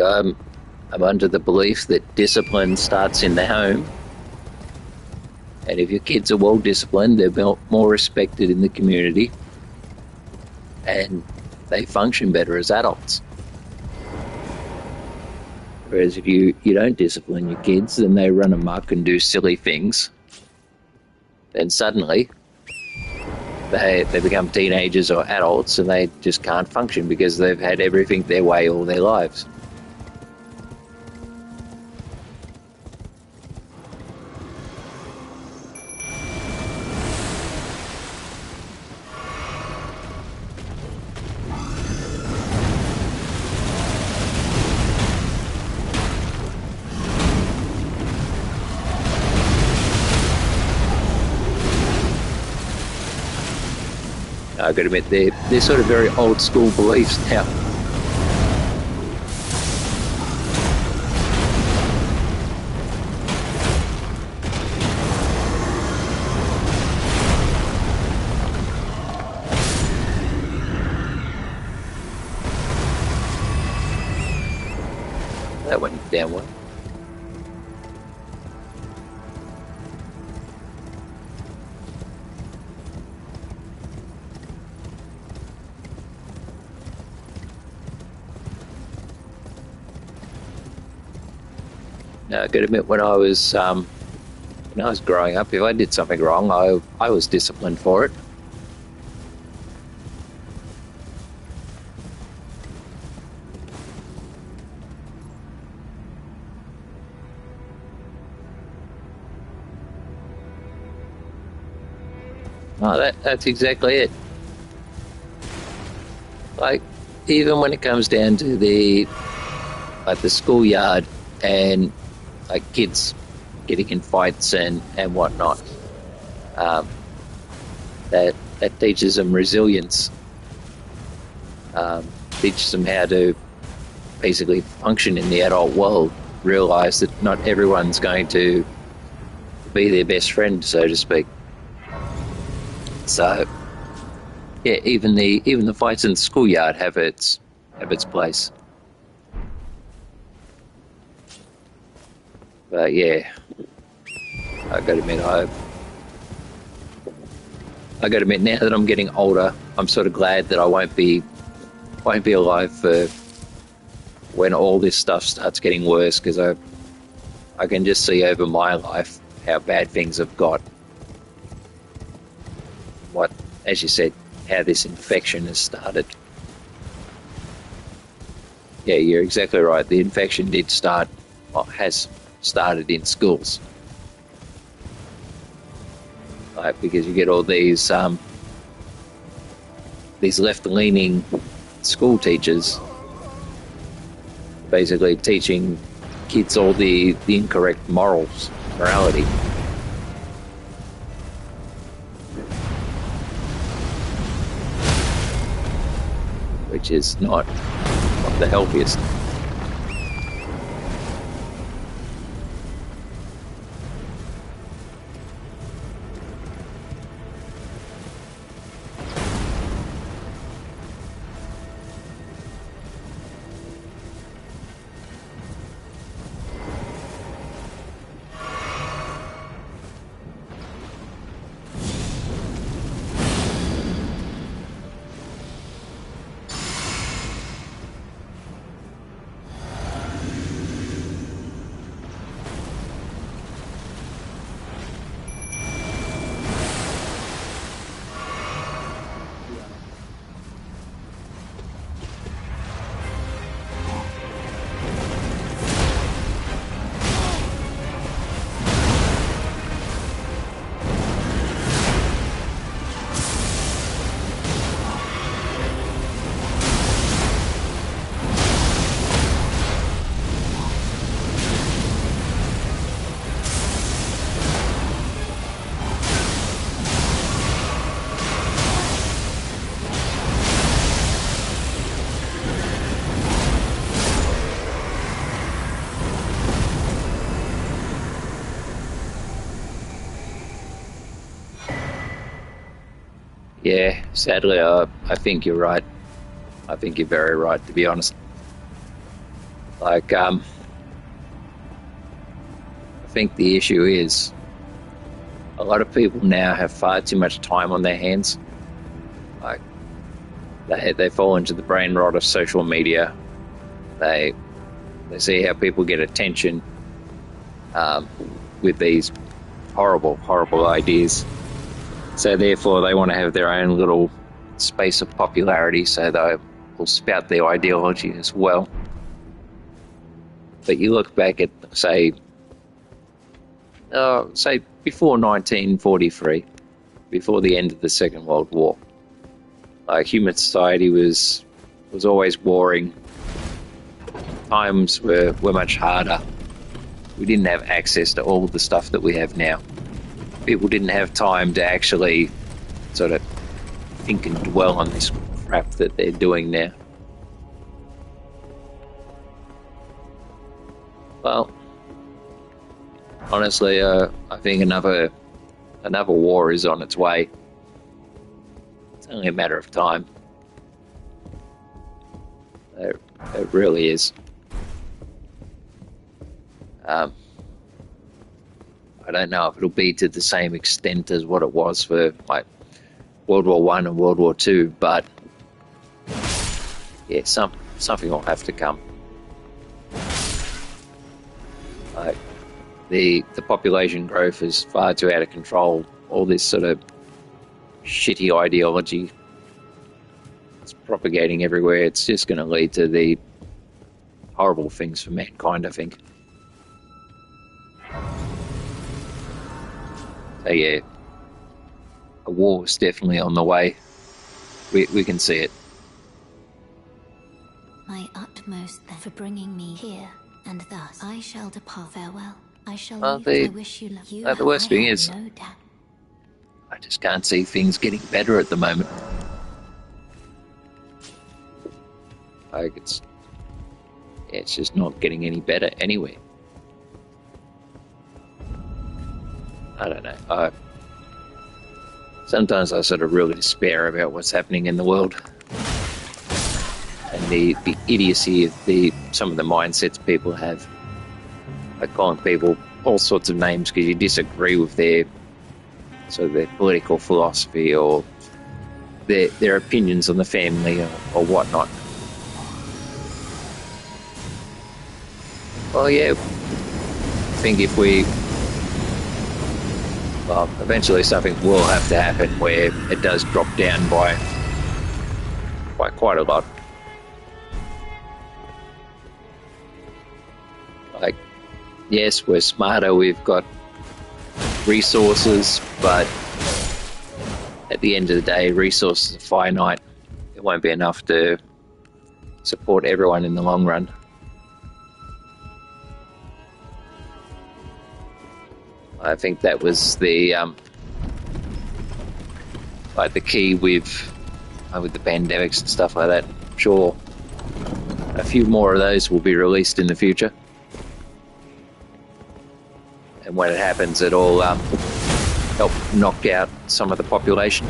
I'm under the belief that discipline starts in the home, and if your kids are well disciplined, they're more respected in the community, and they function better as adults. Whereas if you don't discipline your kids, then they run amok and do silly things, then suddenly they become teenagers or adults and they just can't function because they've had everything their way all their lives. I've got to admit, they're sort of very old school beliefs now. That went down one. Now, I've got to admit, when I was growing up, if I did something wrong, I was disciplined for it. Oh, that's exactly it. Like, even when it comes down to the schoolyard and like kids getting in fights and whatnot, that teaches them resilience, teaches them how to basically function in the adult world, realize that not everyone's going to be their best friend, so to speak. So yeah, even the fights in the schoolyard have its place. But yeah, I got to admit, now that I'm getting older, I'm sort of glad that I won't be alive for when all this stuff starts getting worse, because I can just see over my life how bad things have got. What, as you said, how this infection has started. Yeah, you're exactly right. The infection has started in schools. Like, because you get all these left-leaning school teachers basically teaching kids all the incorrect morality. Which is not the healthiest. Yeah, sadly, I think you're right. I think you're very right, to be honest. Like, I think the issue is a lot of people now have far too much time on their hands. Like, they fall into the brain rot of social media. They see how people get attention with these horrible, horrible ideas. So therefore, they want to have their own little space of popularity. So they'll spout their ideology as well. But you look back at, say before 1943, before the end of the Second World War, human society was always warring. Times were much harder. We didn't have access to all of the stuff that we have now. People didn't have time to actually sort of think and dwell on this crap that they're doing now. Well, honestly, I think another war is on its way. It's only a matter of time. It really is. I don't know if it'll be to the same extent as what it was for like World War One and World War Two, but yeah, something will have to come. Like the population growth is far too out of control. All this sort of shitty ideology, it's propagating everywhere. It's just going to lead to the horrible things for mankind, I think. So yeah, a war is definitely on the way. We can see it. My utmost then for bringing me here, and thus I shall depart. Farewell. I shall Well, leave. I wish you luck. the worst thing have is, no doubt. I just can't see things getting better at the moment. Like it's just not getting any better anywhere. I don't know. Sometimes I sort of really despair about what's happening in the world and the idiocy of some of the mindsets people have. Like calling people all sorts of names because you disagree with their political philosophy or their opinions on the family or whatnot. Well, yeah, I think eventually something will have to happen where it does drop down by quite a lot. Like, yes, we're smarter, we've got resources, but at the end of the day, resources are finite. It won't be enough to support everyone in the long run. I think that was the key with the pandemics and stuff like that. Sure, a few more of those will be released in the future, and when it happens, it'll help knock out some of the population.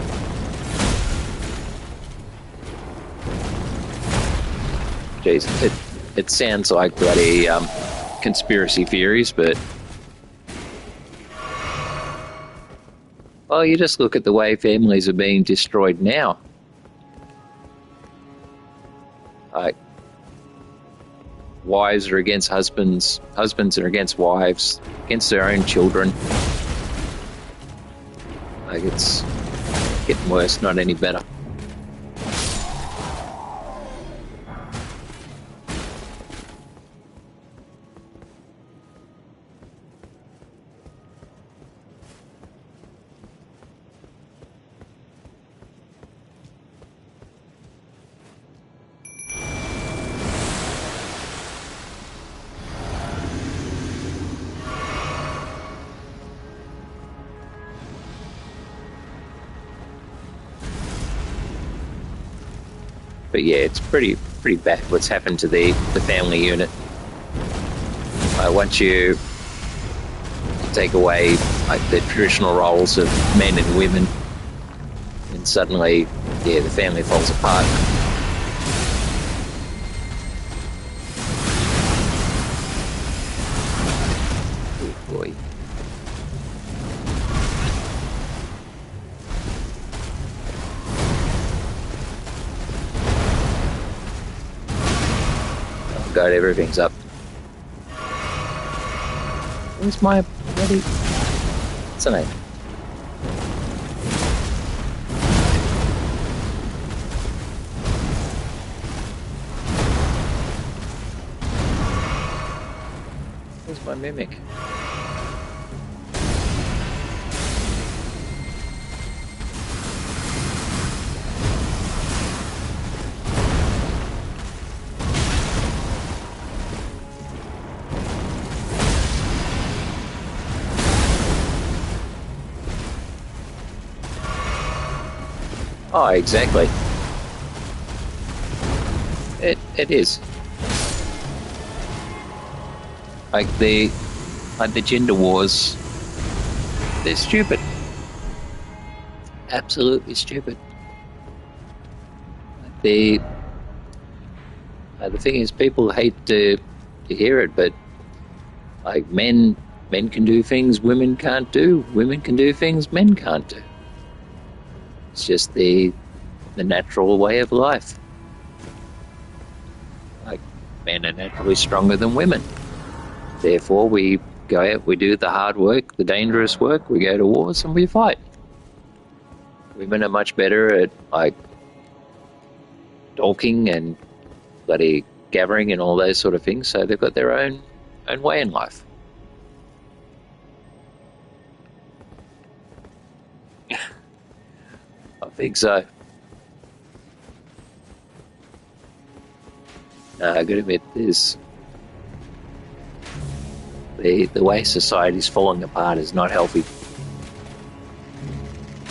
Jeez, it sounds like bloody conspiracy theories, but well, you just look at the way families are being destroyed now. Like, wives are against husbands, husbands are against wives, against their own children. Like, it's getting worse, not any better. But yeah, it's pretty bad what's happened to the family unit. Once you take away like the traditional roles of men and women, and suddenly, yeah, the family falls apart. Oh boy. Oh god, everything's up. Where's my bloody... What's the name? Where's my mimic? Oh, exactly. It is. Like the gender wars, they're stupid. Absolutely stupid. The thing is, people hate to hear it, but like men can do things women can't do. Women can do things men can't do. It's just the natural way of life. Like, men are naturally stronger than women. Therefore, we go out, we do the hard work, the dangerous work, we go to wars and we fight. Women are much better at, like, talking and bloody gathering and all those sort of things, so they've got their own way in life. I think so. No, I gotta admit, there's the way society's falling apart is not healthy.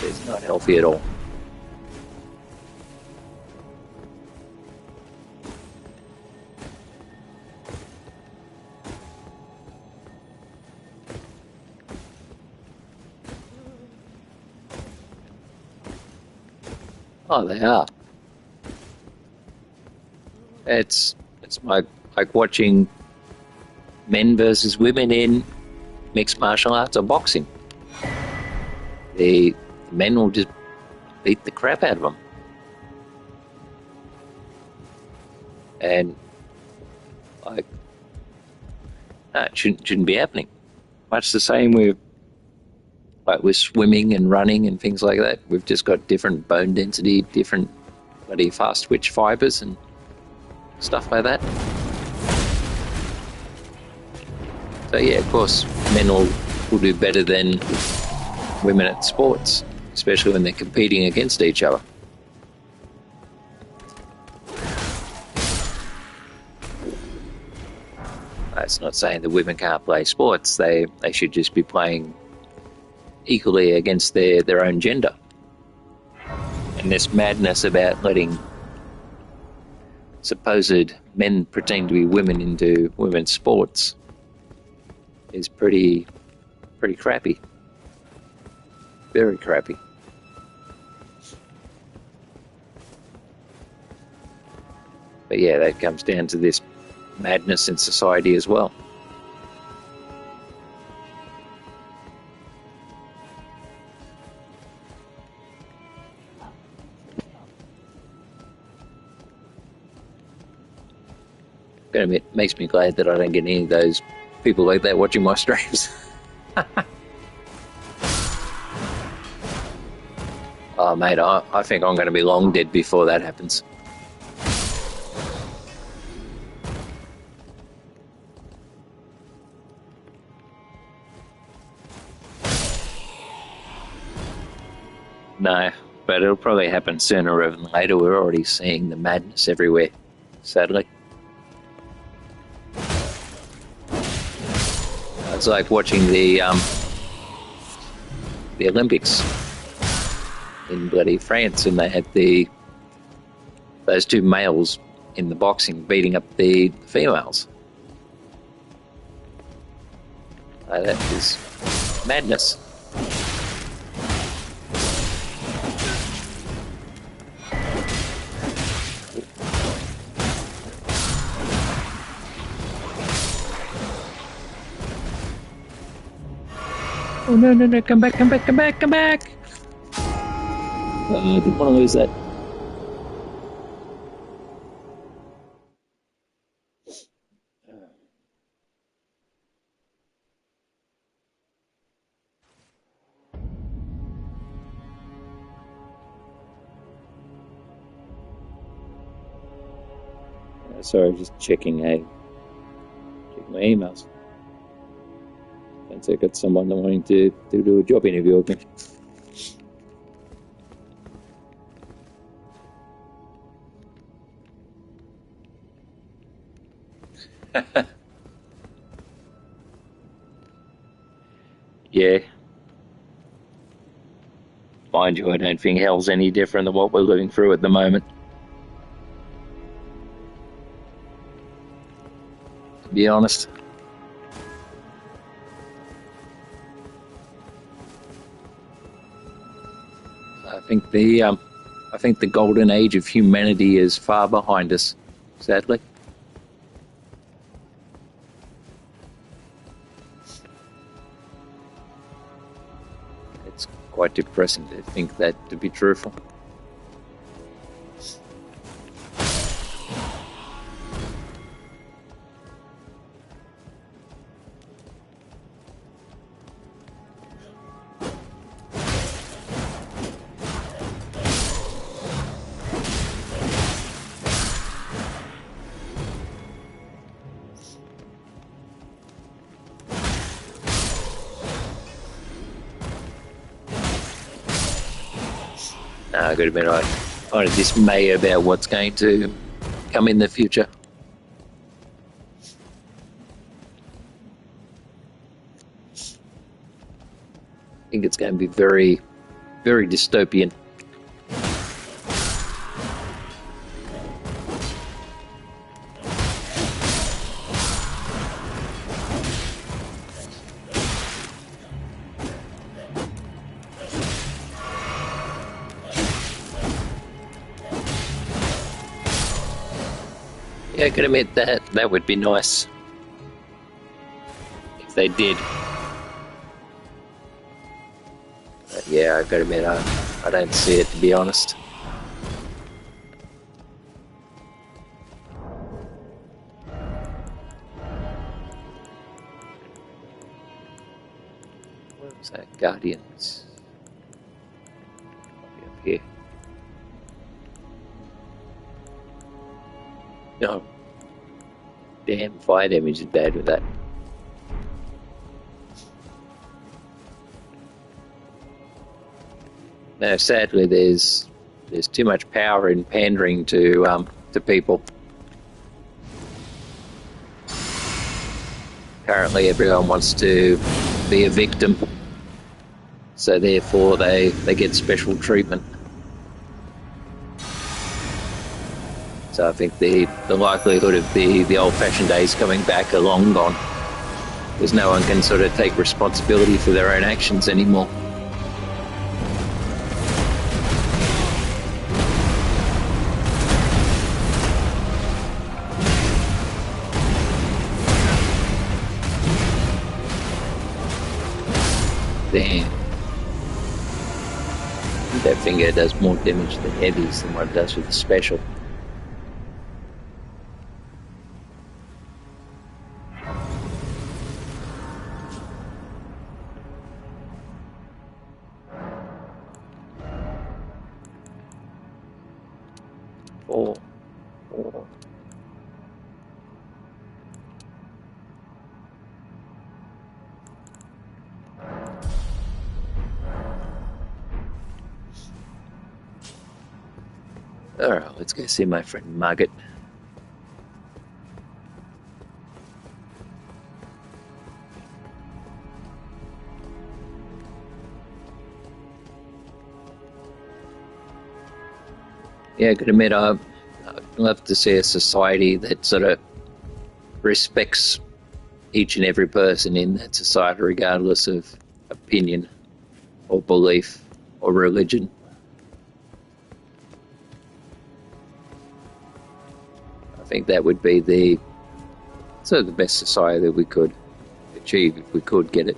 It's not healthy at all. Oh, they are. It's like watching men versus women in mixed martial arts or boxing. The men will just beat the crap out of them. And like, no, it shouldn't be happening. Much the same with swimming and running and things like that. We've just got different bone density, different bloody fast twitch fibers and stuff like that. So yeah, of course, men will do better than women at sports, especially when they're competing against each other. That's not saying that women can't play sports. They should just be playing equally against their own gender. And this madness about letting supposed men pretend to be women into women's sports is pretty crappy. Very crappy. But yeah, that comes down to this madness in society as well. But it makes me glad that I don't get any of those people like that watching my streams. Oh, mate, I think I'm going to be long dead before that happens. No, but it'll probably happen sooner rather than later. We're already seeing the madness everywhere, sadly. It's like watching the Olympics in bloody France, and they had those two males in the boxing beating up the females. That is madness. Oh no, no, no, come back, come back, come back, come back! Oh, I didn't want to lose that. Sorry, just checking my emails. And so I got someone wanting to do a job interview with me. Yeah. Mind you, I don't think hell's any different than what we're living through at the moment. To be honest. I think the golden age of humanity is far behind us, sadly. It's quite depressing to think that, to be truthful. I got to admit, I'm kind of dismayed about what's going to come in the future. I think it's going to be very, very dystopian. Yeah, I can admit that would be nice if they did. But yeah, I gotta admit, I don't see it, to be honest. Where was that? Guardians. Might be up here. No. Damn, fire damage is bad with that. No, sadly, there's too much power in pandering to people. Apparently, everyone wants to be a victim, so therefore they get special treatment. So I think the likelihood of the old-fashioned days coming back are long gone, because no one can sort of take responsibility for their own actions anymore. Damn. That finger does more damage to heavies than what it does with the special. Four. Alright, let's go see my friend Margaret. Yeah, I could admit I'd love to see a society that sort of respects each and every person in that society, regardless of opinion or belief or religion. I think that would be the best society that we could achieve if we could get it.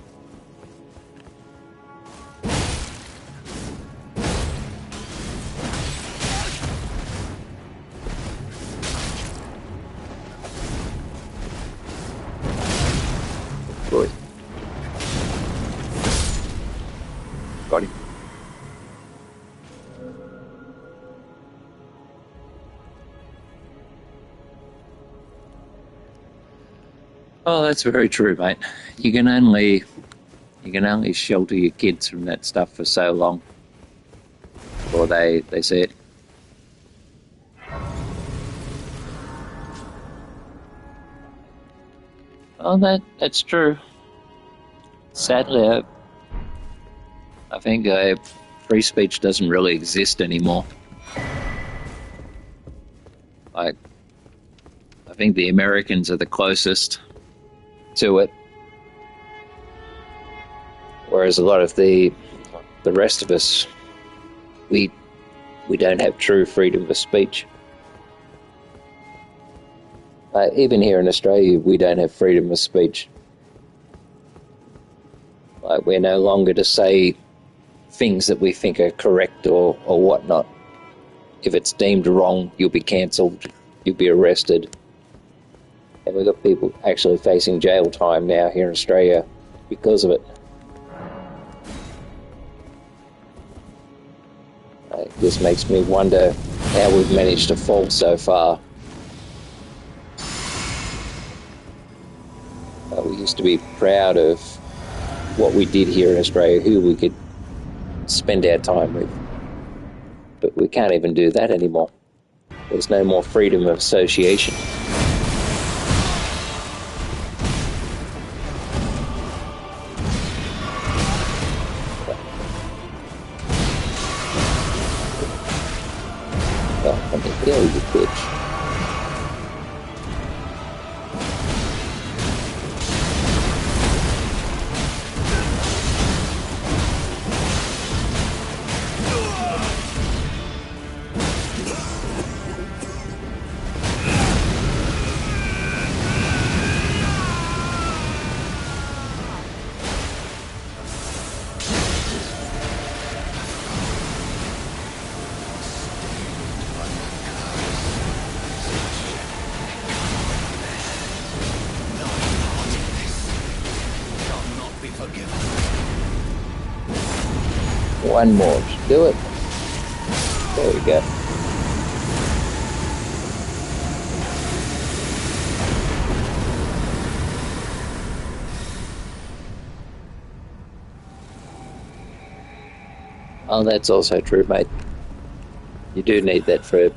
Got him. Oh, that's very true, mate. You can only shelter your kids from that stuff for so long, or they see it. Oh, that's true. Sadly, I think free speech doesn't really exist anymore. Like, I think the Americans are the closest to it, whereas a lot of the rest of us, we don't have true freedom of speech. Even here in Australia, we don't have freedom of speech. Like, we're no longer to say things that we think are correct or whatnot. If it's deemed wrong, you'll be cancelled, you'll be arrested. And we've got people actually facing jail time now here in Australia because of it. It just makes me wonder how we've managed to fall so far. We used to be proud of what we did here in Australia, who we could spend our time with. But we can't even do that anymore. There's no more freedom of association. Oh, let me kill you, bitch. One more, just do it. There we go. Oh, that's also true, mate. You do need that for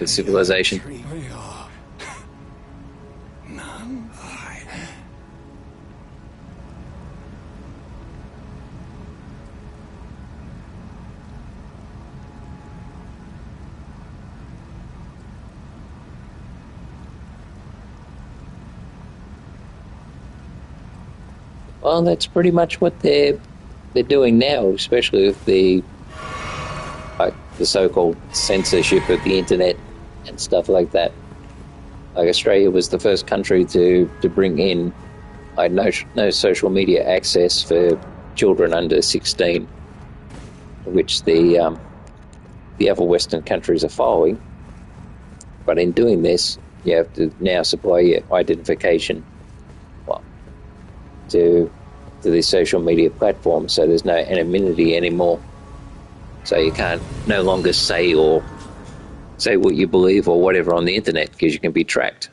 civilization. Well, that's pretty much what they're doing now, especially with the so-called censorship of the internet and stuff like that. Like, Australia was the first country to bring in no social media access for children under 16, which the other Western countries are following. But in doing this, you have to now supply your identification to these social media platforms, so there's no anonymity anymore. So you can't no longer say what you believe or whatever on the internet, because you can be tracked.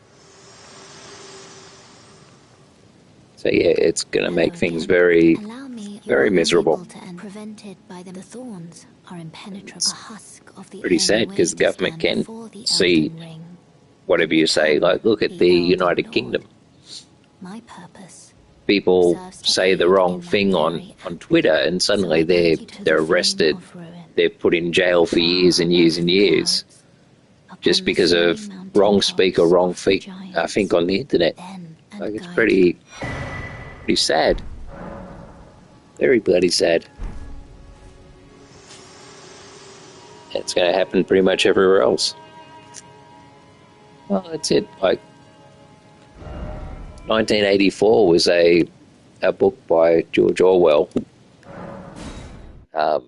So yeah, it's going to make things very, very miserable. Prevented by the thorns are impenetrable. A husk of the Pretty sad, because the government can see whatever you say. Like, look at the United Kingdom. My purpose. People say the wrong thing on Twitter, and suddenly they're arrested. They're put in jail for years and years and years, just because of wrong speak or wrong think on the internet. Like, it's pretty sad. Very bloody sad. It's going to happen pretty much everywhere else. Well, that's it. Like, 1984 was a book by George Orwell, and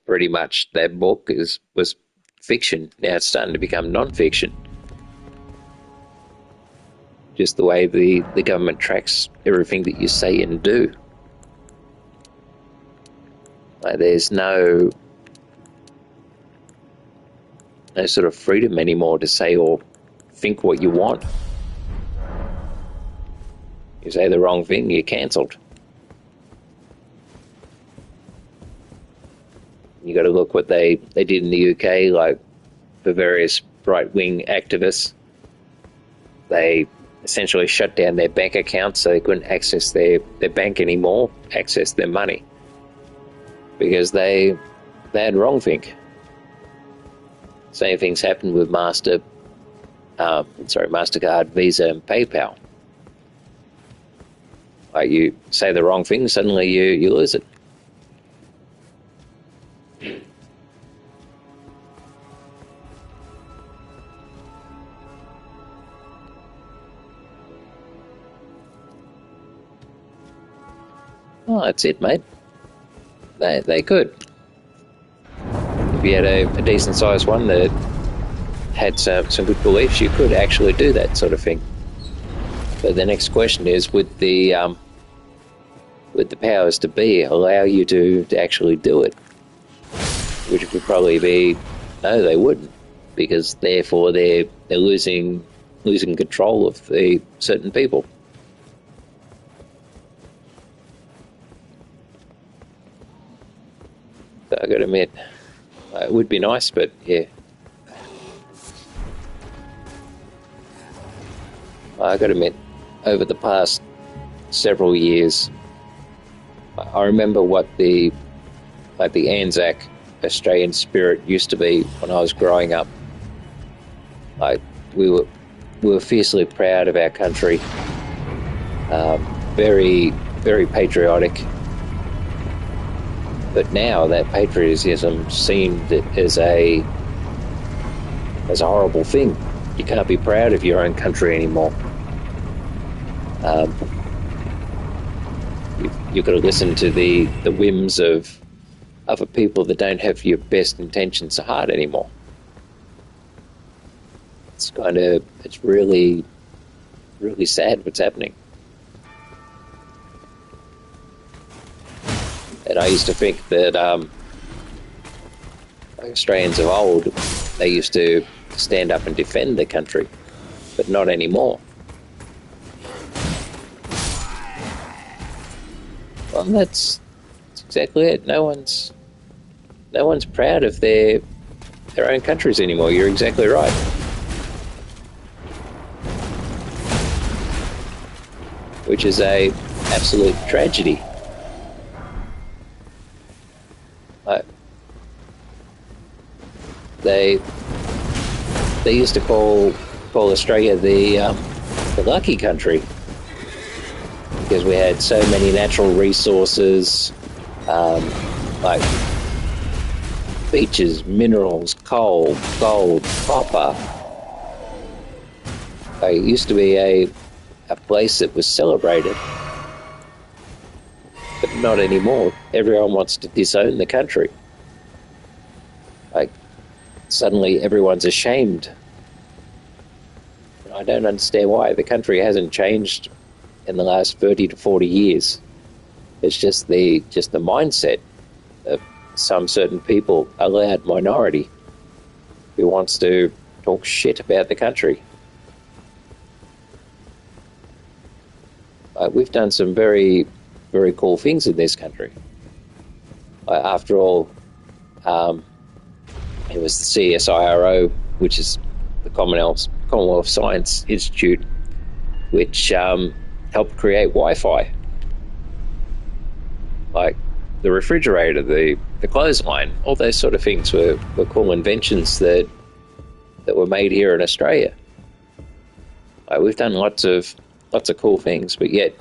pretty much that book was fiction. Now it's starting to become non-fiction. Just the way the government tracks everything that you say and do. Like, there's no sort of freedom anymore to say or think what you want. You say the wrong thing, you're cancelled. You got to look what they did in the UK, like for various right-wing activists. They essentially shut down their bank accounts so they couldn't access their bank anymore, access their money, because they had wrongthink. Same things happened with MasterCard, Visa, and PayPal. Like, you say the wrong thing, suddenly you lose it. Oh, that's it, mate. They could. If you had a decent sized one that had some good beliefs, you could actually do that sort of thing. But the next question is, would the powers to be allow you to actually do it? Which would probably be no, they wouldn't, because therefore they're losing control of the certain people. So I got to admit, it would be nice, but yeah. I got to admit, over the past several years, I remember what the Anzac Australian spirit used to be when I was growing up. Like, we were fiercely proud of our country, very, very patriotic. But now that patriotism seen as a horrible thing. You can't be proud of your own country anymore. You've got to listen to the whims of other people that don't have your best intentions at heart anymore. It's really, really sad what's happening. And I used to think that Australians of old, they used to stand up and defend the country, but not anymore. Well, that's exactly it. No one's proud of their own countries anymore. You're exactly right. Which is a absolute tragedy. They used to call Australia the lucky country, because we had so many natural resources, like beaches, minerals, coal, gold, copper. It used to be a place that was celebrated, but not anymore. Everyone wants to disown the country. Like, suddenly everyone's ashamed. I don't understand why. The country hasn't changed in the last 30 to 40 years. It's just the mindset of some certain people, a loud minority, who wants to talk shit about the country. We've done some very, very cool things in this country. After all, it was the CSIRO, which is the Commonwealth Science Institute, which helped create Wi-Fi. Like the refrigerator, the clothesline, all those sort of things were cool inventions that were made here in Australia. We've done lots of cool things, but yet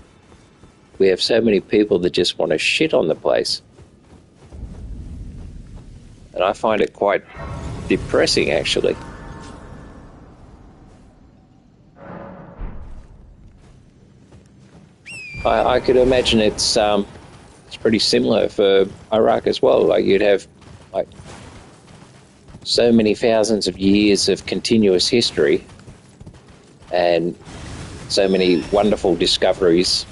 we have so many people that just want to shit on the place. And I find it quite depressing, actually. I could imagine it's pretty similar for Iraq as well. Like, you'd have like so many thousands of years of continuous history and so many wonderful discoveries,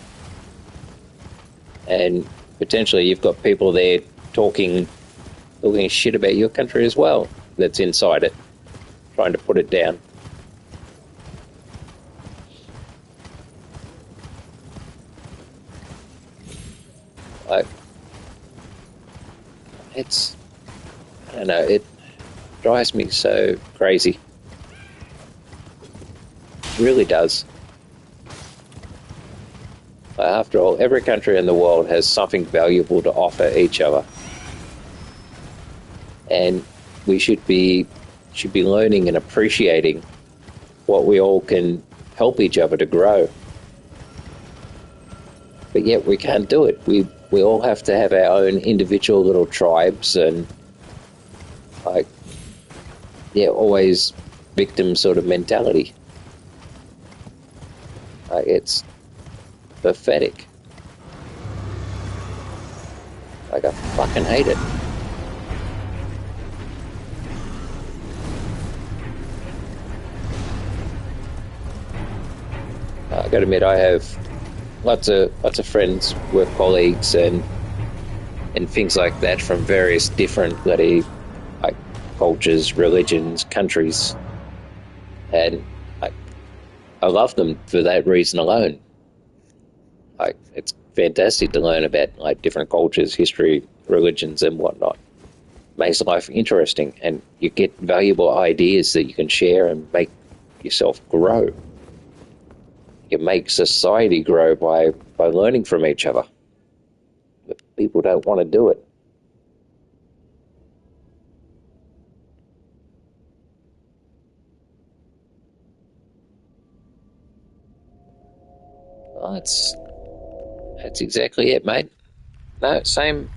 and potentially you've got people there talking shit about your country as well that's inside it, trying to put it down. I don't know, it drives me so crazy. It really does. After all, every country in the world has something valuable to offer each other. And we should be learning and appreciating what we all can help each other to grow. But yet we can't do it. We all have to have our own individual little tribes and always victim sort of mentality. It's pathetic. I fucking hate it. I gotta admit, I have lots of friends, work colleagues, and things like that from various different bloody cultures, religions, countries, and I love them for that reason alone. It's fantastic to learn about different cultures, history, religions, and whatnot. Makes life interesting, and you get valuable ideas that you can share and make yourself grow. You make society grow by learning from each other. But people don't want to do it. Well, that's exactly it, mate. No, same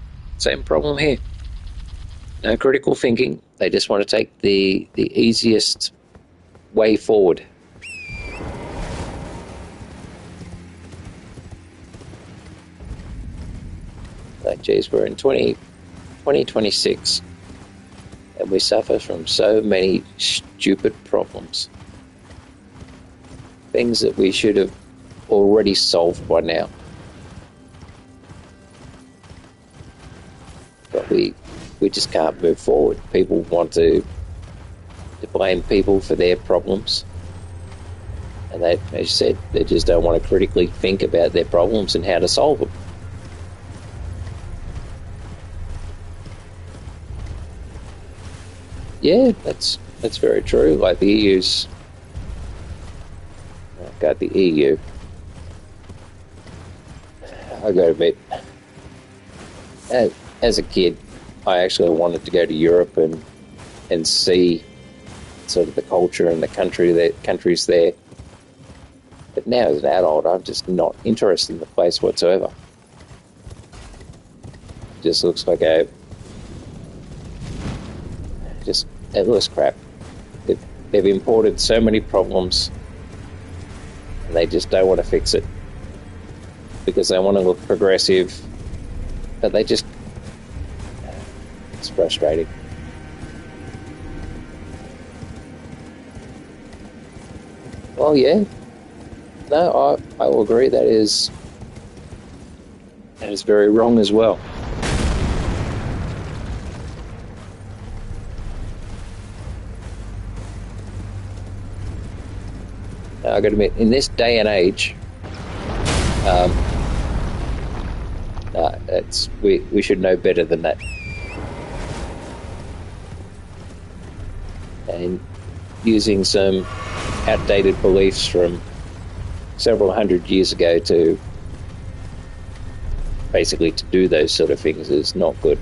problem here. No critical thinking. They just want to take the easiest way forward. Geez, we're in 2026 and we suffer from so many stupid problems. Things that we should have already solved by now. But we just can't move forward. People want to blame people for their problems. And they, as you said, they just don't want to critically think about their problems and how to solve them. Yeah, that's very true. Like the EU's, oh God, the EU. I gotta admit, as a kid, I actually wanted to go to Europe and see sort of the culture and the countries there. But now as an adult, I'm just not interested in the place whatsoever. It just looks like it looks crap. They've imported so many problems and they just don't want to fix it because they want to look progressive, but it's frustrating. Well, yeah. No, I will agree that is very wrong as well. I got to admit, in this day and age, we should know better than that. And using some outdated beliefs from several hundred years ago to basically to do those sort of things is not good.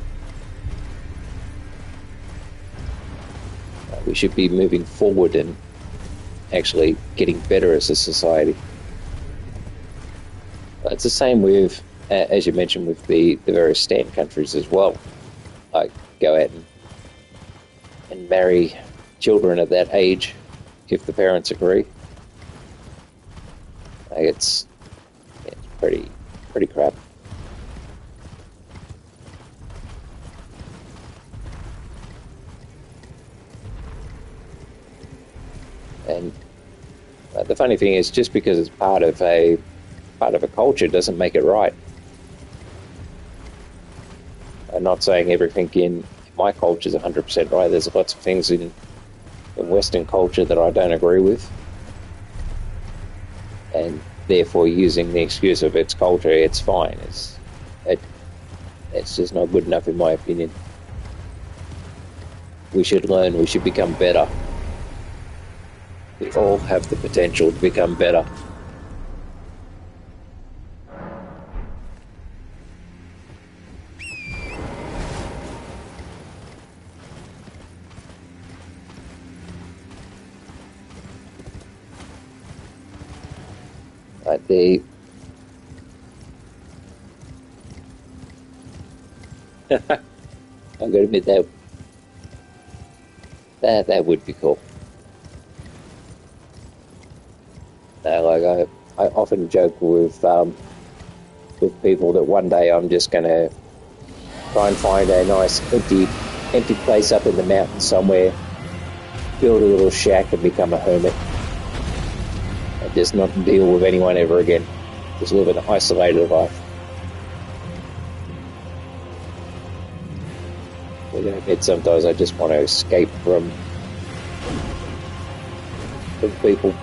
We should be moving forward and actually getting better as a society. It's the same with, as you mentioned, with the various stand countries as well. Like go out and marry children at that age if the parents agree. It's pretty crap. And the funny thing is, just because it's part of a culture doesn't make it right. I'm not saying everything in my culture is 100% right. There's lots of things in Western culture that I don't agree with. And therefore using the excuse of its culture, it's fine. It's just not good enough in my opinion. We should learn, we should become better. We all have the potential to become better. Like I've got to admit that would be cool. Like I often joke with people that one day I'm just going to try and find a nice empty place up in the mountains somewhere, build a little shack and become a hermit. And just not deal with anyone ever again. Just live an isolated life. I admit sometimes I just want to escape from people.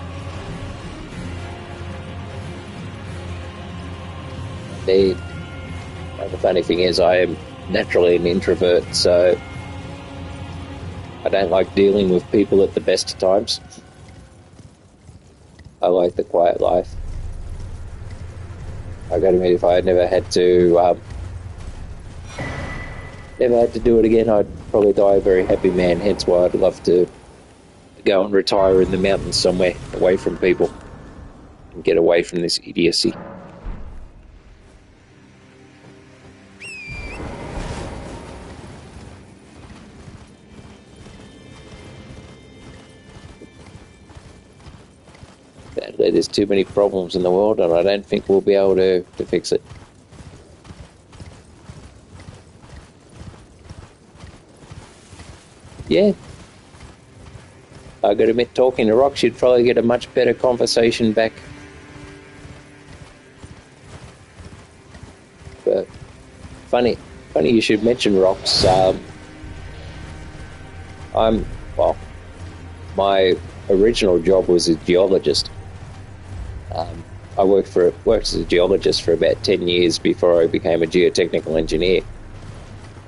The funny thing is I am naturally an introvert, so I don't like dealing with people at the best of times. I like the quiet life. I gotta admit, if I had never had to do it again, I'd probably die a very happy man. Hence why I'd love to go and retire in the mountains somewhere, away from people, and get away from this idiocy. Sadly, there's too many problems in the world, and I don't think we'll be able to fix it. Yeah. I gotta admit, talking to rocks, you'd probably get a much better conversation back. But funny you should mention rocks. My original job was a geologist. I worked as a geologist for about 10 years before I became a geotechnical engineer.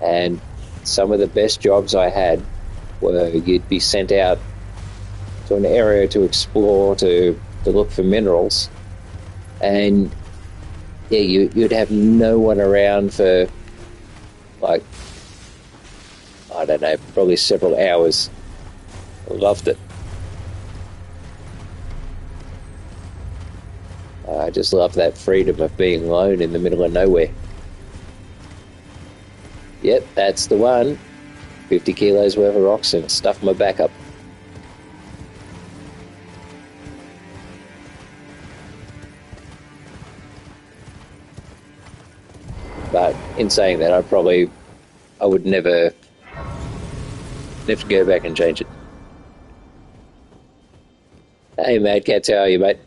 And some of the best jobs I had were you'd be sent out to an area to explore, to look for minerals. And yeah, you'd have no one around for, like, I don't know, probably several hours. I loved it. I just love that freedom of being alone in the middle of nowhere. Yep, that's the one. 50 kilos worth of rocks and stuff my back up. But in saying that, I would never go back and change it. Hey, Mad Cats, how are you, mate?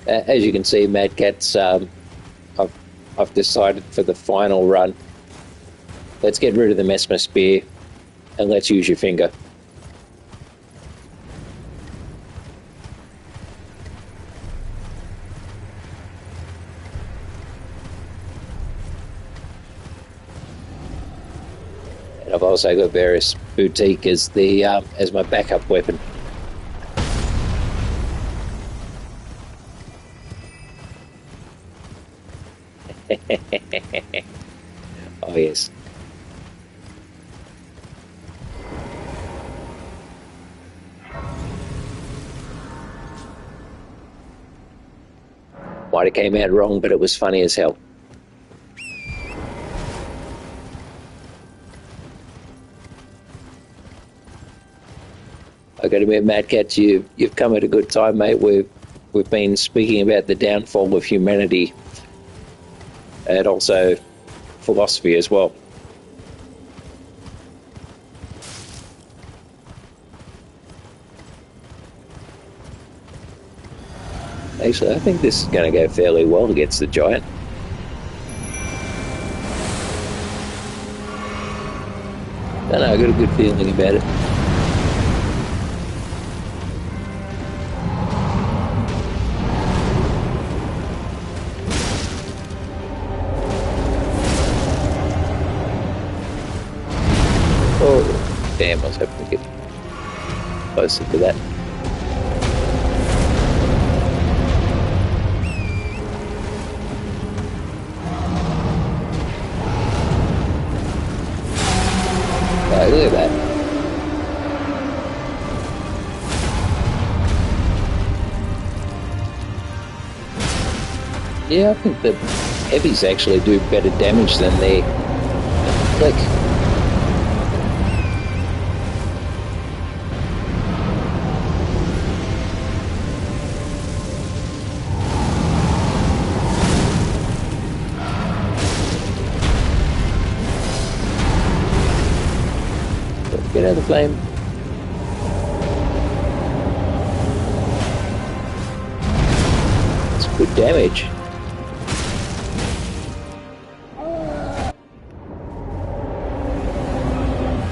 As you can see, Mad Cats, I've decided for the final run, let's get rid of the Messmer Spear and let's use your finger. And I've also got various boutique as my backup weapon. Oh yes. Might have came out wrong, but it was funny as hell. I got to admit, Mad Cats, you've come at a good time, mate. We've been speaking about the downfall of humanity and also philosophy as well. Actually, I think this is going to go fairly well against the giant. I don't know, I got a good feeling about it. Oh, damn, I was hoping to get closer to that. Oh, look at that. Yeah, I think the heavies actually do better damage than the click. Get out of the flame. It's good damage.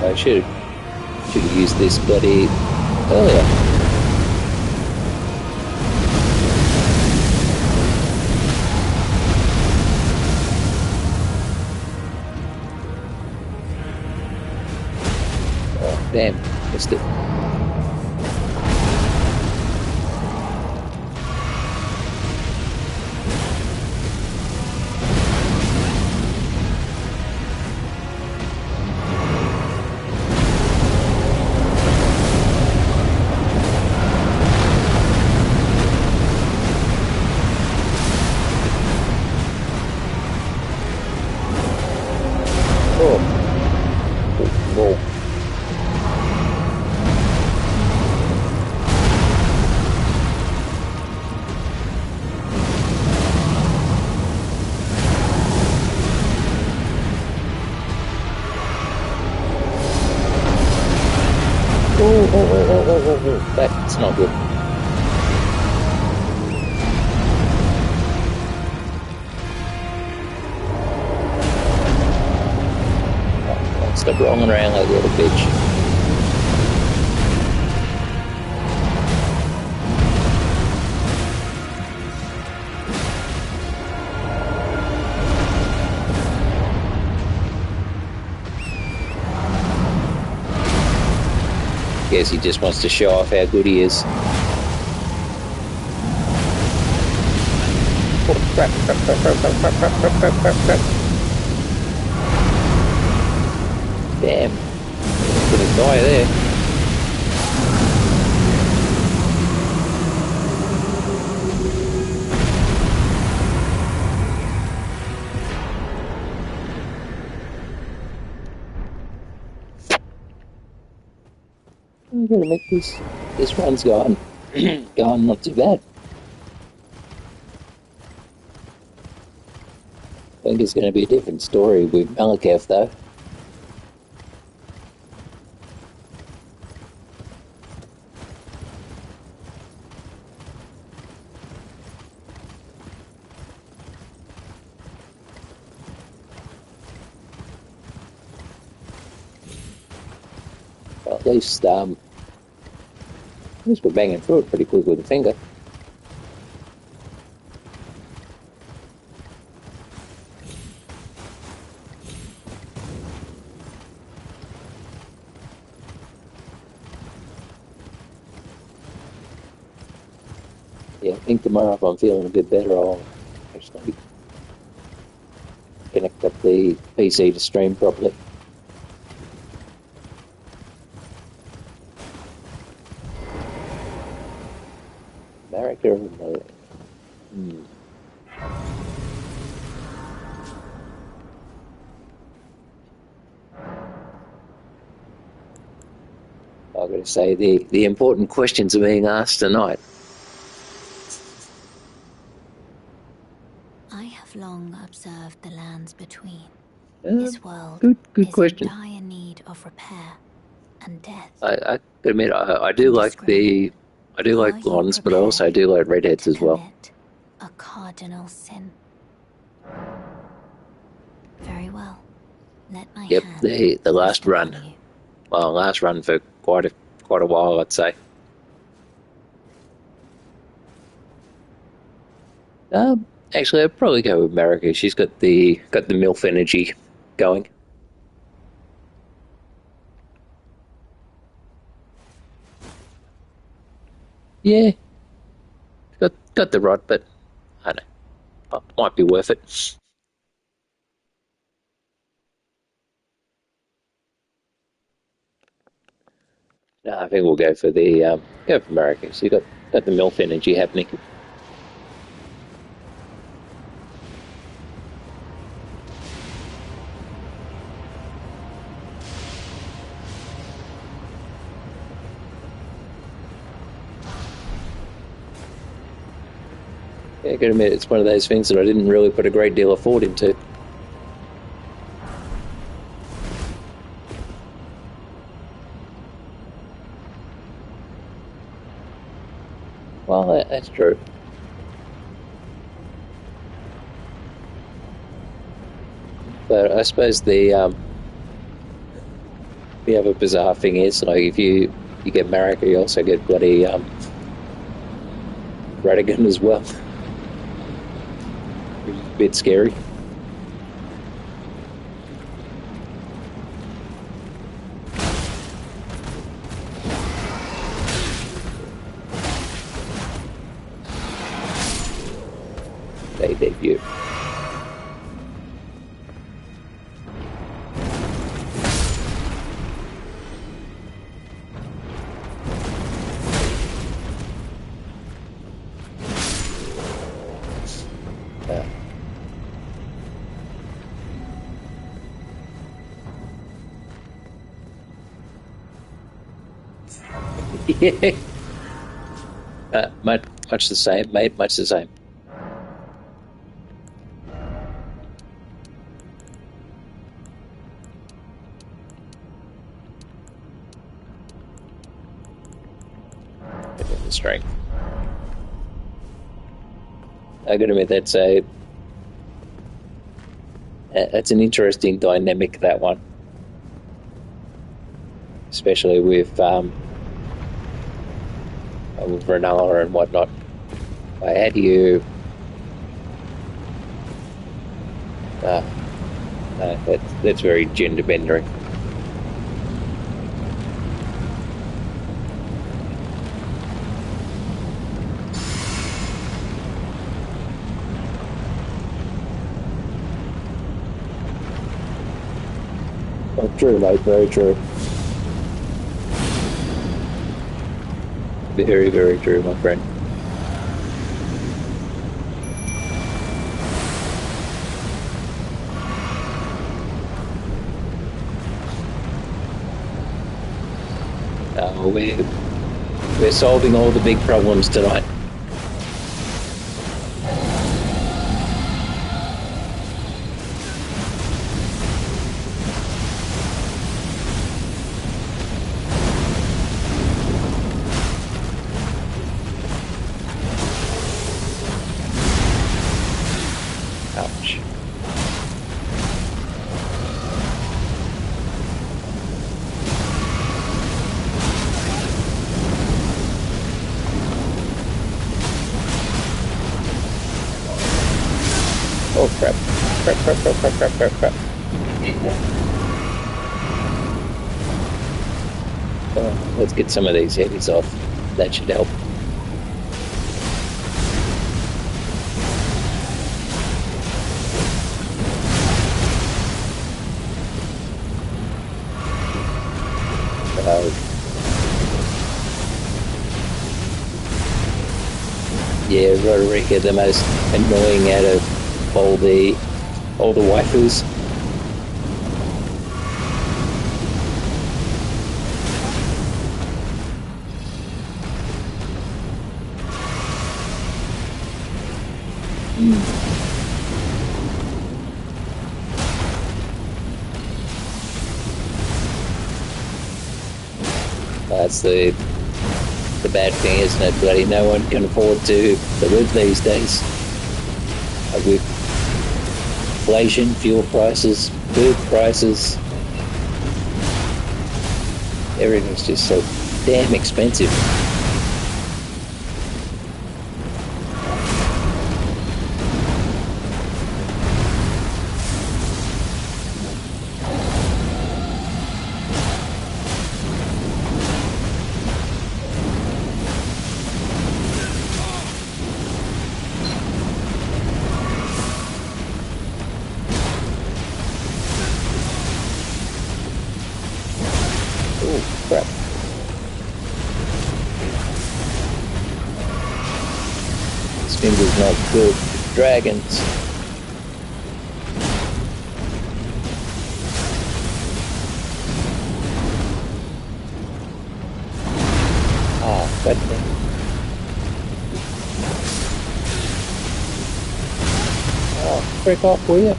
I should have used this bloody earlier. Oh, damn, missed it. Oh, that's not good. Oh, stop rolling around like a little bitch. Guess he just wants to show off how good he is. Oh, crap. Damn. Gonna die there. I'm gonna make this run's going not too bad. I think it's going to be a different story with Malakath though. Well, at least we're banging through it pretty quick with the finger. Yeah, I think tomorrow if I'm feeling a bit better, I'll actually connect up the PC to stream properly. America and I've got to say the important questions are being asked tonight. I have long observed the lands between. Uh, This world good is question. in dire need of repair and death. I admit I do like the I do like Are you blondes, but I prepared also do like redheads to as well. commit a cardinal sin? Very well. Let my Yep, hand the last rest upon run. you. Well, last run for quite a while, I'd say. Actually, I'd probably go with America. She's got the MILF energy going. Yeah, got the rod, but I don't know, might be worth it. No, I think we'll go for America. So you got the MILF energy happening. Yeah, I gotta admit, it's one of those things that I didn't really put a great deal of thought into. Well, that's true. But I suppose the other bizarre thing is, like, if you get America, you also get bloody Radigan as well, which is a bit scary. They debut. Yeah. Much the same, mate. Much the same. The strength. I gotta admit, that's an interesting dynamic. That one, especially with Renala and whatnot. How do you? Uh, that's very gender bendering. Oh, true, mate. Very true. Very, very true, my friend. We're solving all the big problems tonight. Ouch. Oh crap. Crap. Let's get some of these heavies off. That should help. Yeah, Roderica, the most annoying out of all the waifus. That's the the bad thing, isn't it? Bloody no one can afford to live these days. With inflation, fuel prices, food prices, everything's just so damn expensive. Crap. This finger's not good. Dragons. Ah, that thing. Oh, frick off, will you?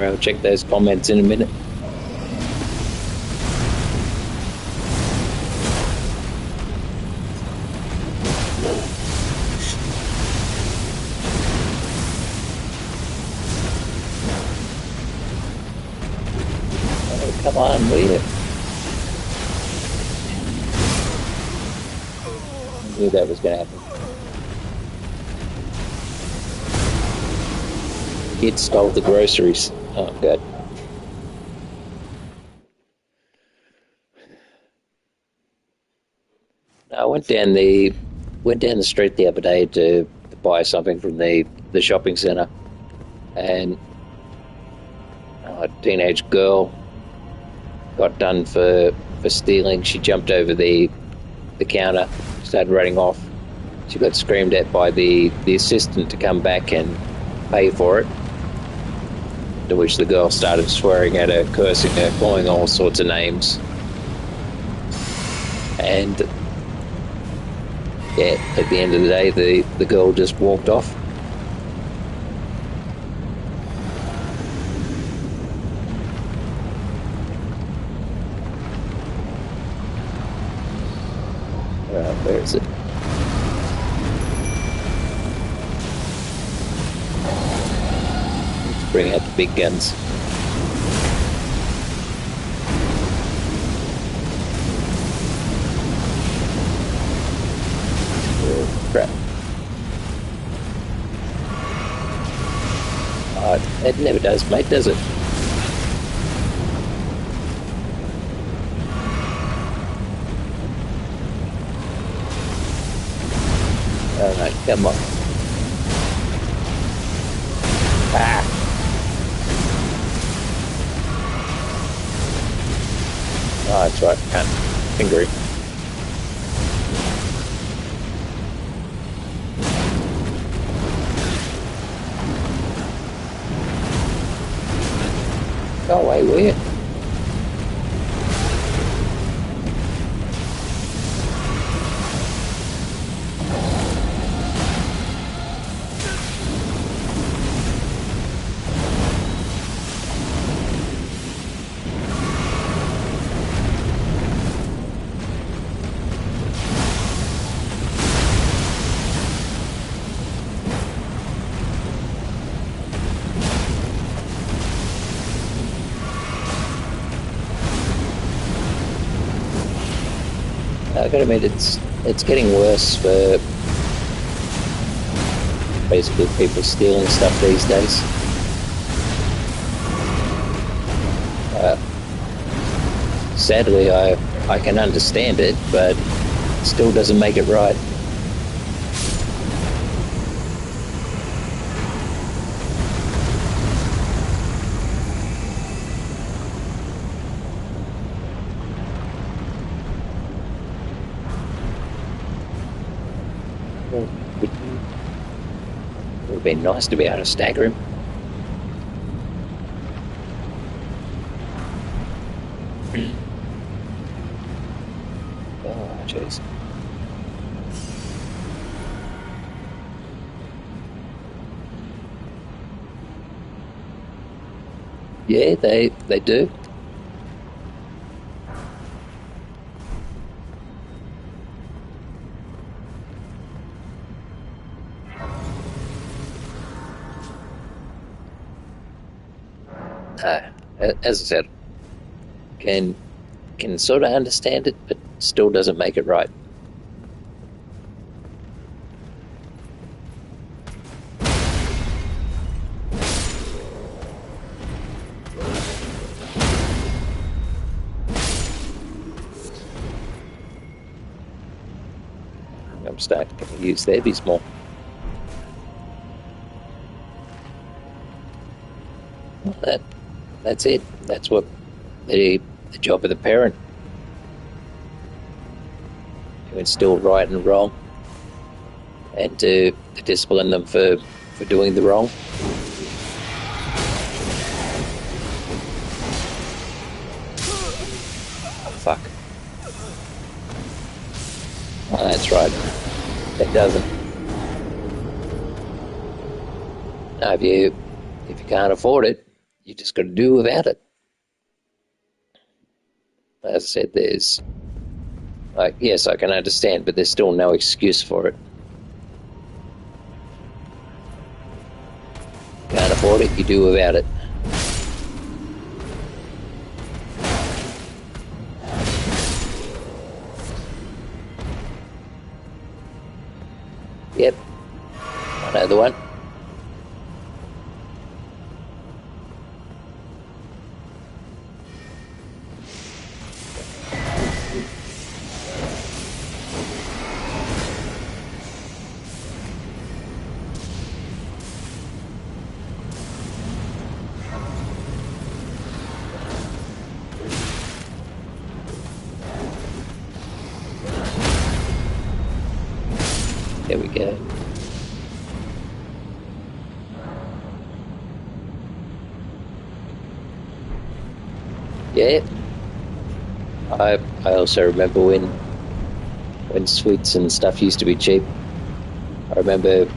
I'll check those comments in a minute. Oh, come on, will you? I knew that was going to happen. Kid stole the groceries. Oh, God. I went down the street the other day to buy something from the shopping centre, and a teenage girl got done for stealing. She jumped over the counter, started running off. She got screamed at by the assistant to come back and pay for it. To which the girl started swearing at her, cursing her, calling all sorts of names. And yeah, at the end of the day, the girl just walked off. Where is it? Let's bring out the big guns. Oh, crap. It never does, mate, does it? Oh no, come on. Ah! Oh, that's right, can't finger it. Go away, will you? I gotta admit, it's getting worse for basically people stealing stuff these days. Sadly, I can understand it, but it still doesn't make it right. It would have been nice to be able to stagger him. Oh. Jeez. Yeah, they do. No, as I said, can sort of understand it, but still doesn't make it right. I'm starting to use their bees more. Well, that's it. That's what the job of the parent, to instill right and wrong, and to discipline them for doing the wrong. Oh, fuck. Oh, that's right. It doesn't. No, if you can't afford it, you just got to do without it. As I said, there's, like, yes, I can understand, but there's still no excuse for it. Can't afford it, you do without it. Yep, I know the one. There we go. Yeah. I also remember when sweets and stuff used to be cheap. I remember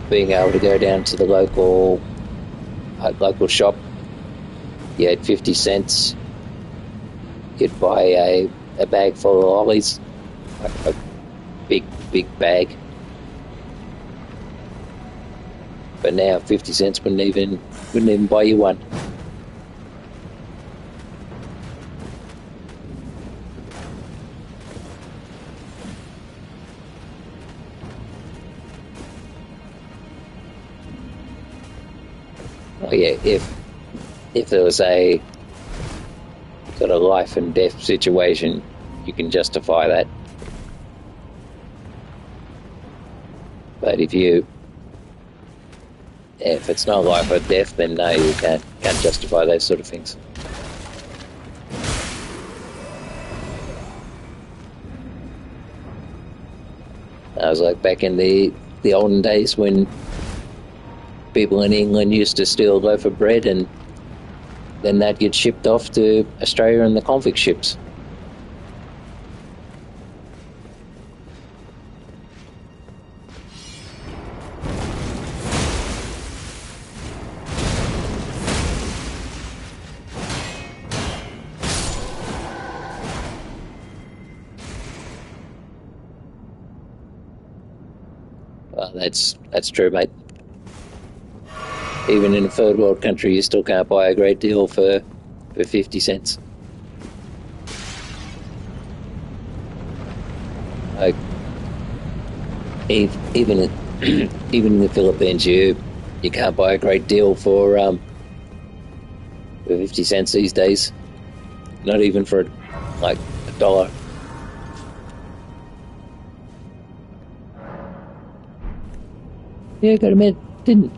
being able to go down to the local shop. You had 50 cents. You'd buy a bag full of lollies, a big bag. But now 50 cents wouldn't even buy you one. Oh yeah, if there was a sort of life and death situation, you can justify that. But if it's not life or death, then no, you can't justify those sort of things. I was like back in the olden days when people in England used to steal a loaf of bread and then they'd get shipped off to Australia in the convict ships. Well, that's true, mate. Even in a third world country, you still can't buy a great deal for 50 cents. Like, even in the Philippines, you can't buy a great deal for 50 cents these days. Not even for like $1. Yeah, gotta admit, didn't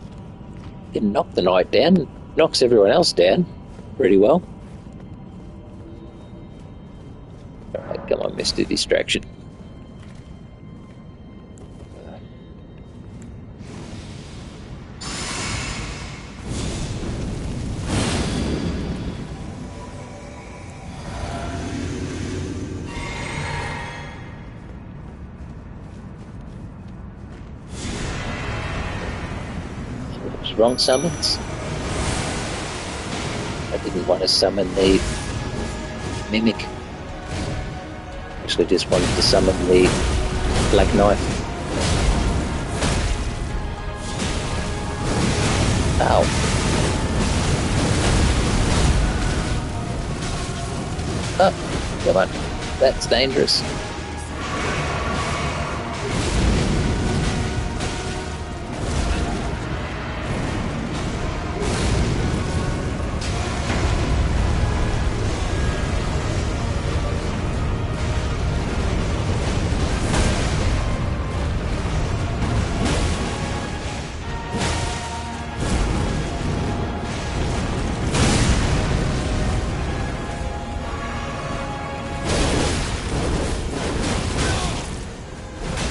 knock the night down. Knocks everyone else down pretty well. Alright, come on, Mr. Distraction. wrong summons. I didn't want to summon the Mimic. Actually just wanted to summon the Black Knife. Ow. Oh, come on. That's dangerous.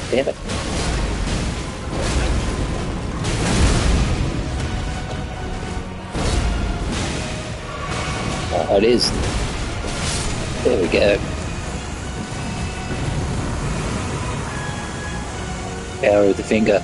Damn it. Oh, it is. There we go. Power of the finger.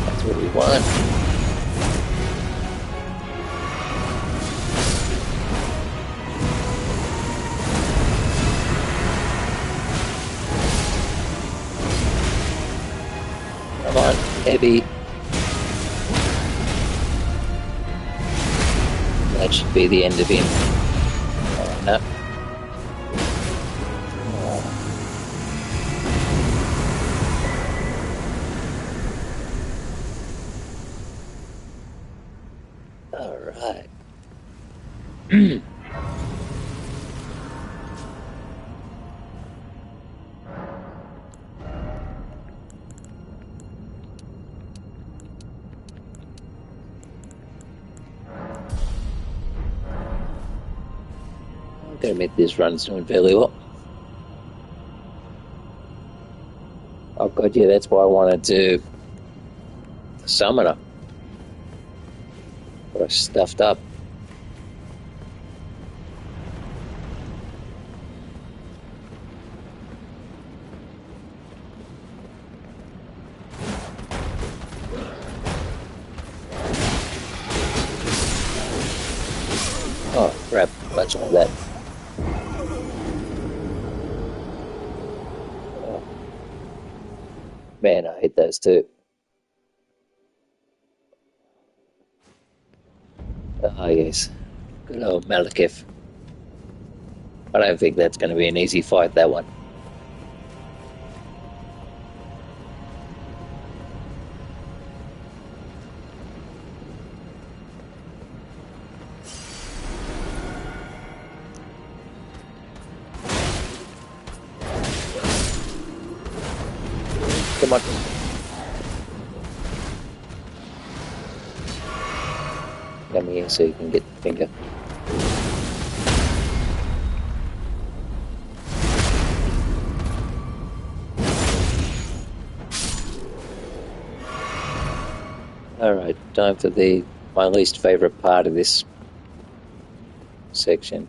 That's what we want. Come on, heavy. That should be the end of him. Oh, no. All right. I'm going to admit this run's doing fairly well. Oh god, yeah, that's why I wanted to summon her. But I stuffed up. Oh crap, much like that. Oh. Man, I hate those too. Oh yes, good old Malekith. I don't think that's going to be an easy fight, that one. Come on. Come here so you can get the finger. Alright, time for my least favourite part of this section.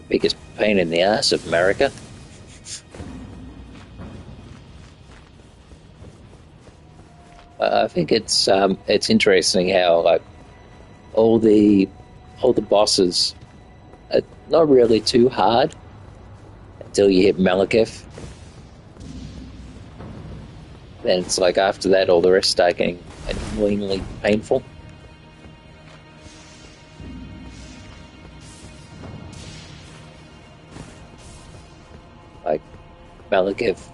Biggest pain in the ass of America. I think it's interesting how like all the bosses are not really too hard until you hit Malekith. Then it's like after that all the rest start getting annoyingly painful. Like Malekith,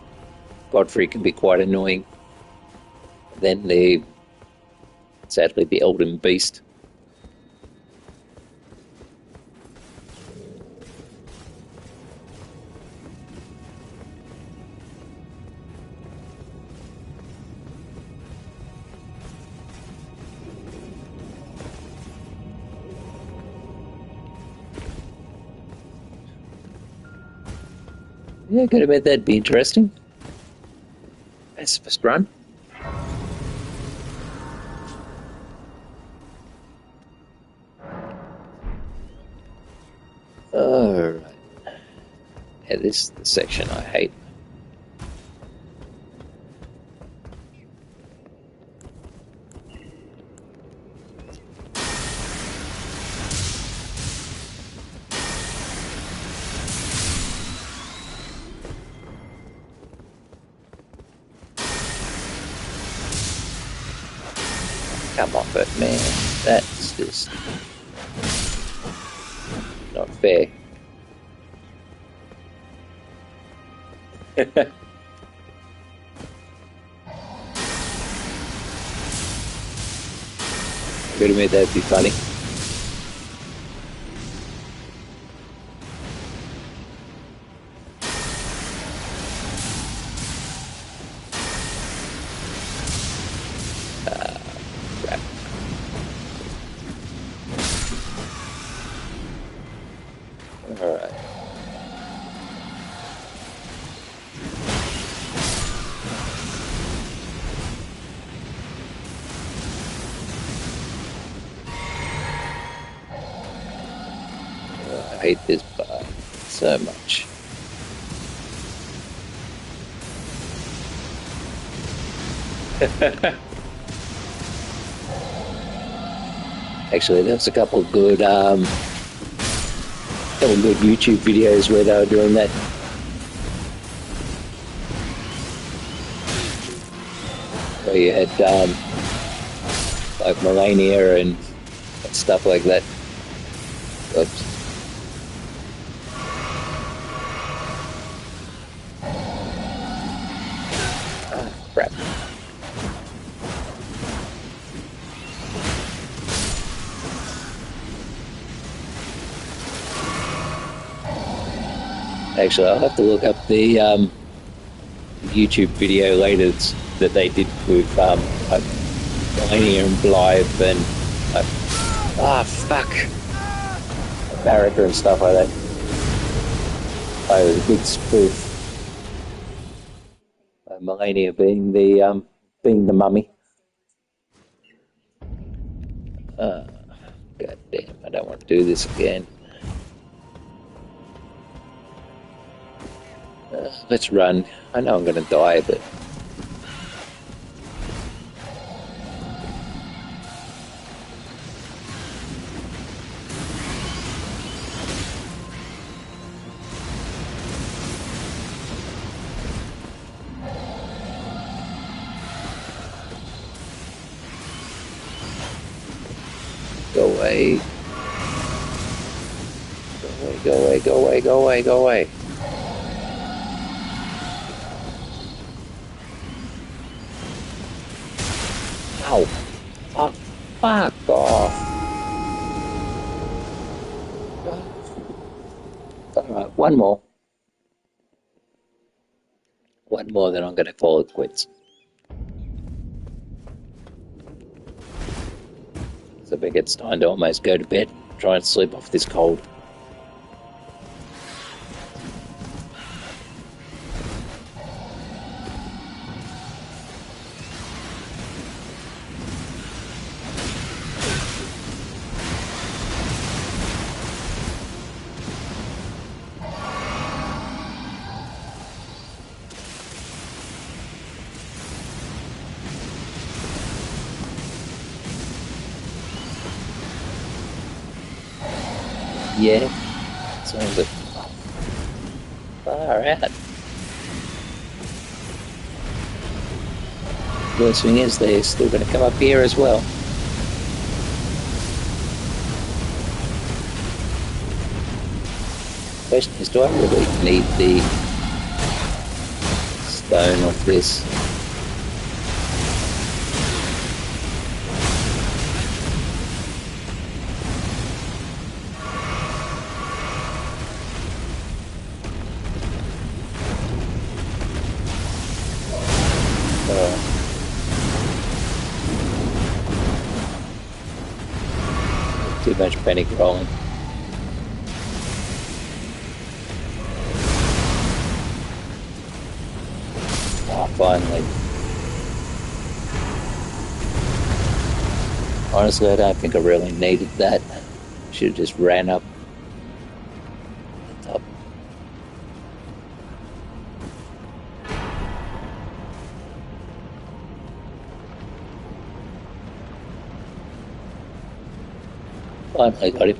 Godfrey can be quite annoying. Then sadly the Elden Beast. Yeah, gotta admit that'd be interesting. Pacifist run. Alright. Yeah, this is the section I hate. Come off it, man. That's just not fair. Gotta admit that'd be funny. Crap. Alright. I hate this part so much. Actually, there's a couple of good YouTube videos where they were doing that. Where you had like Melania and stuff like that. Oops. Ah, crap. Actually, I'll have to look up the YouTube video later that they did with like Melania and Blythe and fuck, Barracker and stuff like that. Oh, it was a big spoof. Melania being the mummy. God damn, I don't want to do this again. Let's run. I know I'm going to die, but... Go away. Go away, go away, go away, go away. Ow. Oh, fuck off. Alright, one more. One more, then I'm going to call it quits. So I think it's time to almost go to bed. Try and sleep off this cold. Yeah, sounds like far out. Worst thing is they're still going to come up here as well. Question is, do I really need the stone off this? Too much panic rolling. finally. Honestly, I don't think I really needed that. Should have just ran up the top. Finally got him.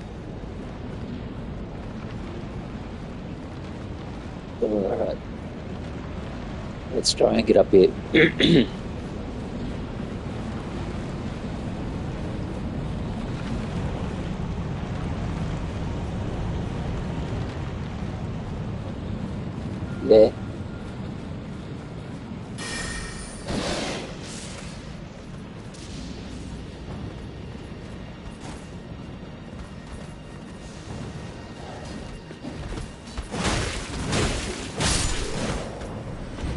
Alright. Let's try and get up here. Yeah.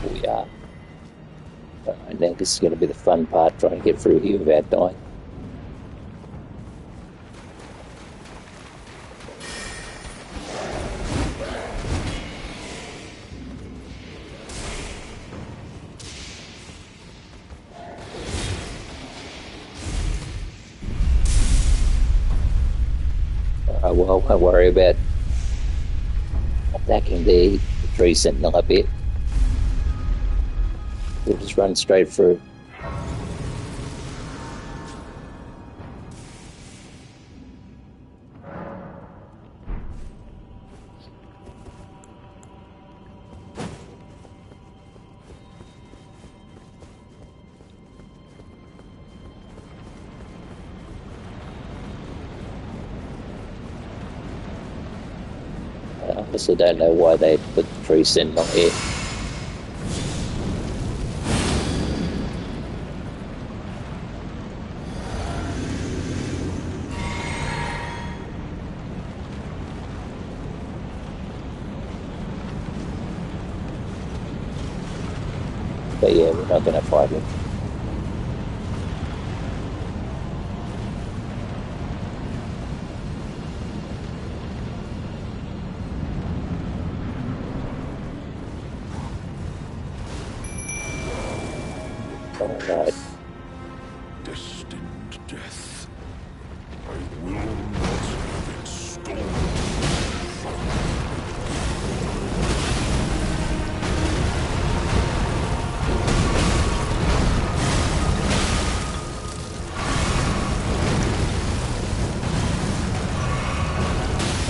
We are. Alright, now this is going to be the fun part, trying to get through here without dying. Well, I won't worry about attacking the tree sentinel up here. We'll just run straight through. I honestly don't know why they put the tree sentinel here. But yeah, we're not going to fight him. Alright. Destined death. I will not have it stolen.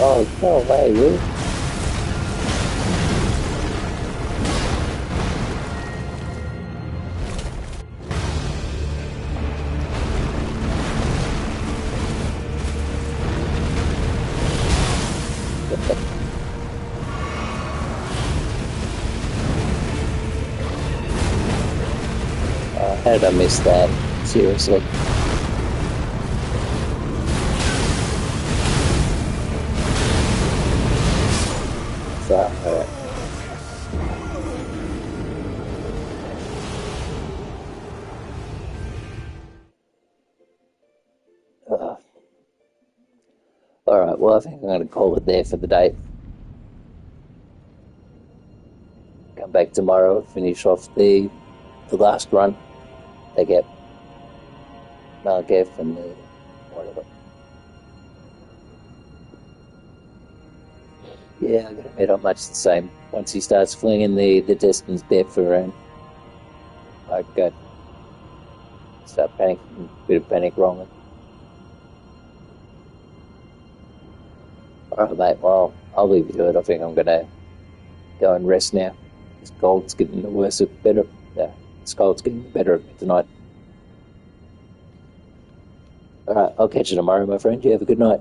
Oh, no way, really? How did I miss that? Seriously. So, alright. Alright, well, I think I'm going to call it there for the day. Come back tomorrow, finish off the last run. They get Malgef and the whatever. Yeah, I gotta admit, not much the same. Once he starts flinging the Destin's Death around, I go start panicking, bit of panic rolling. Alright, mate, well, I'll leave you to it. I think I'm gonna go and rest now. This cold's getting the worse, better. This cold's getting better of me tonight. Alright, I'll catch you tomorrow, my friend. You have a good night.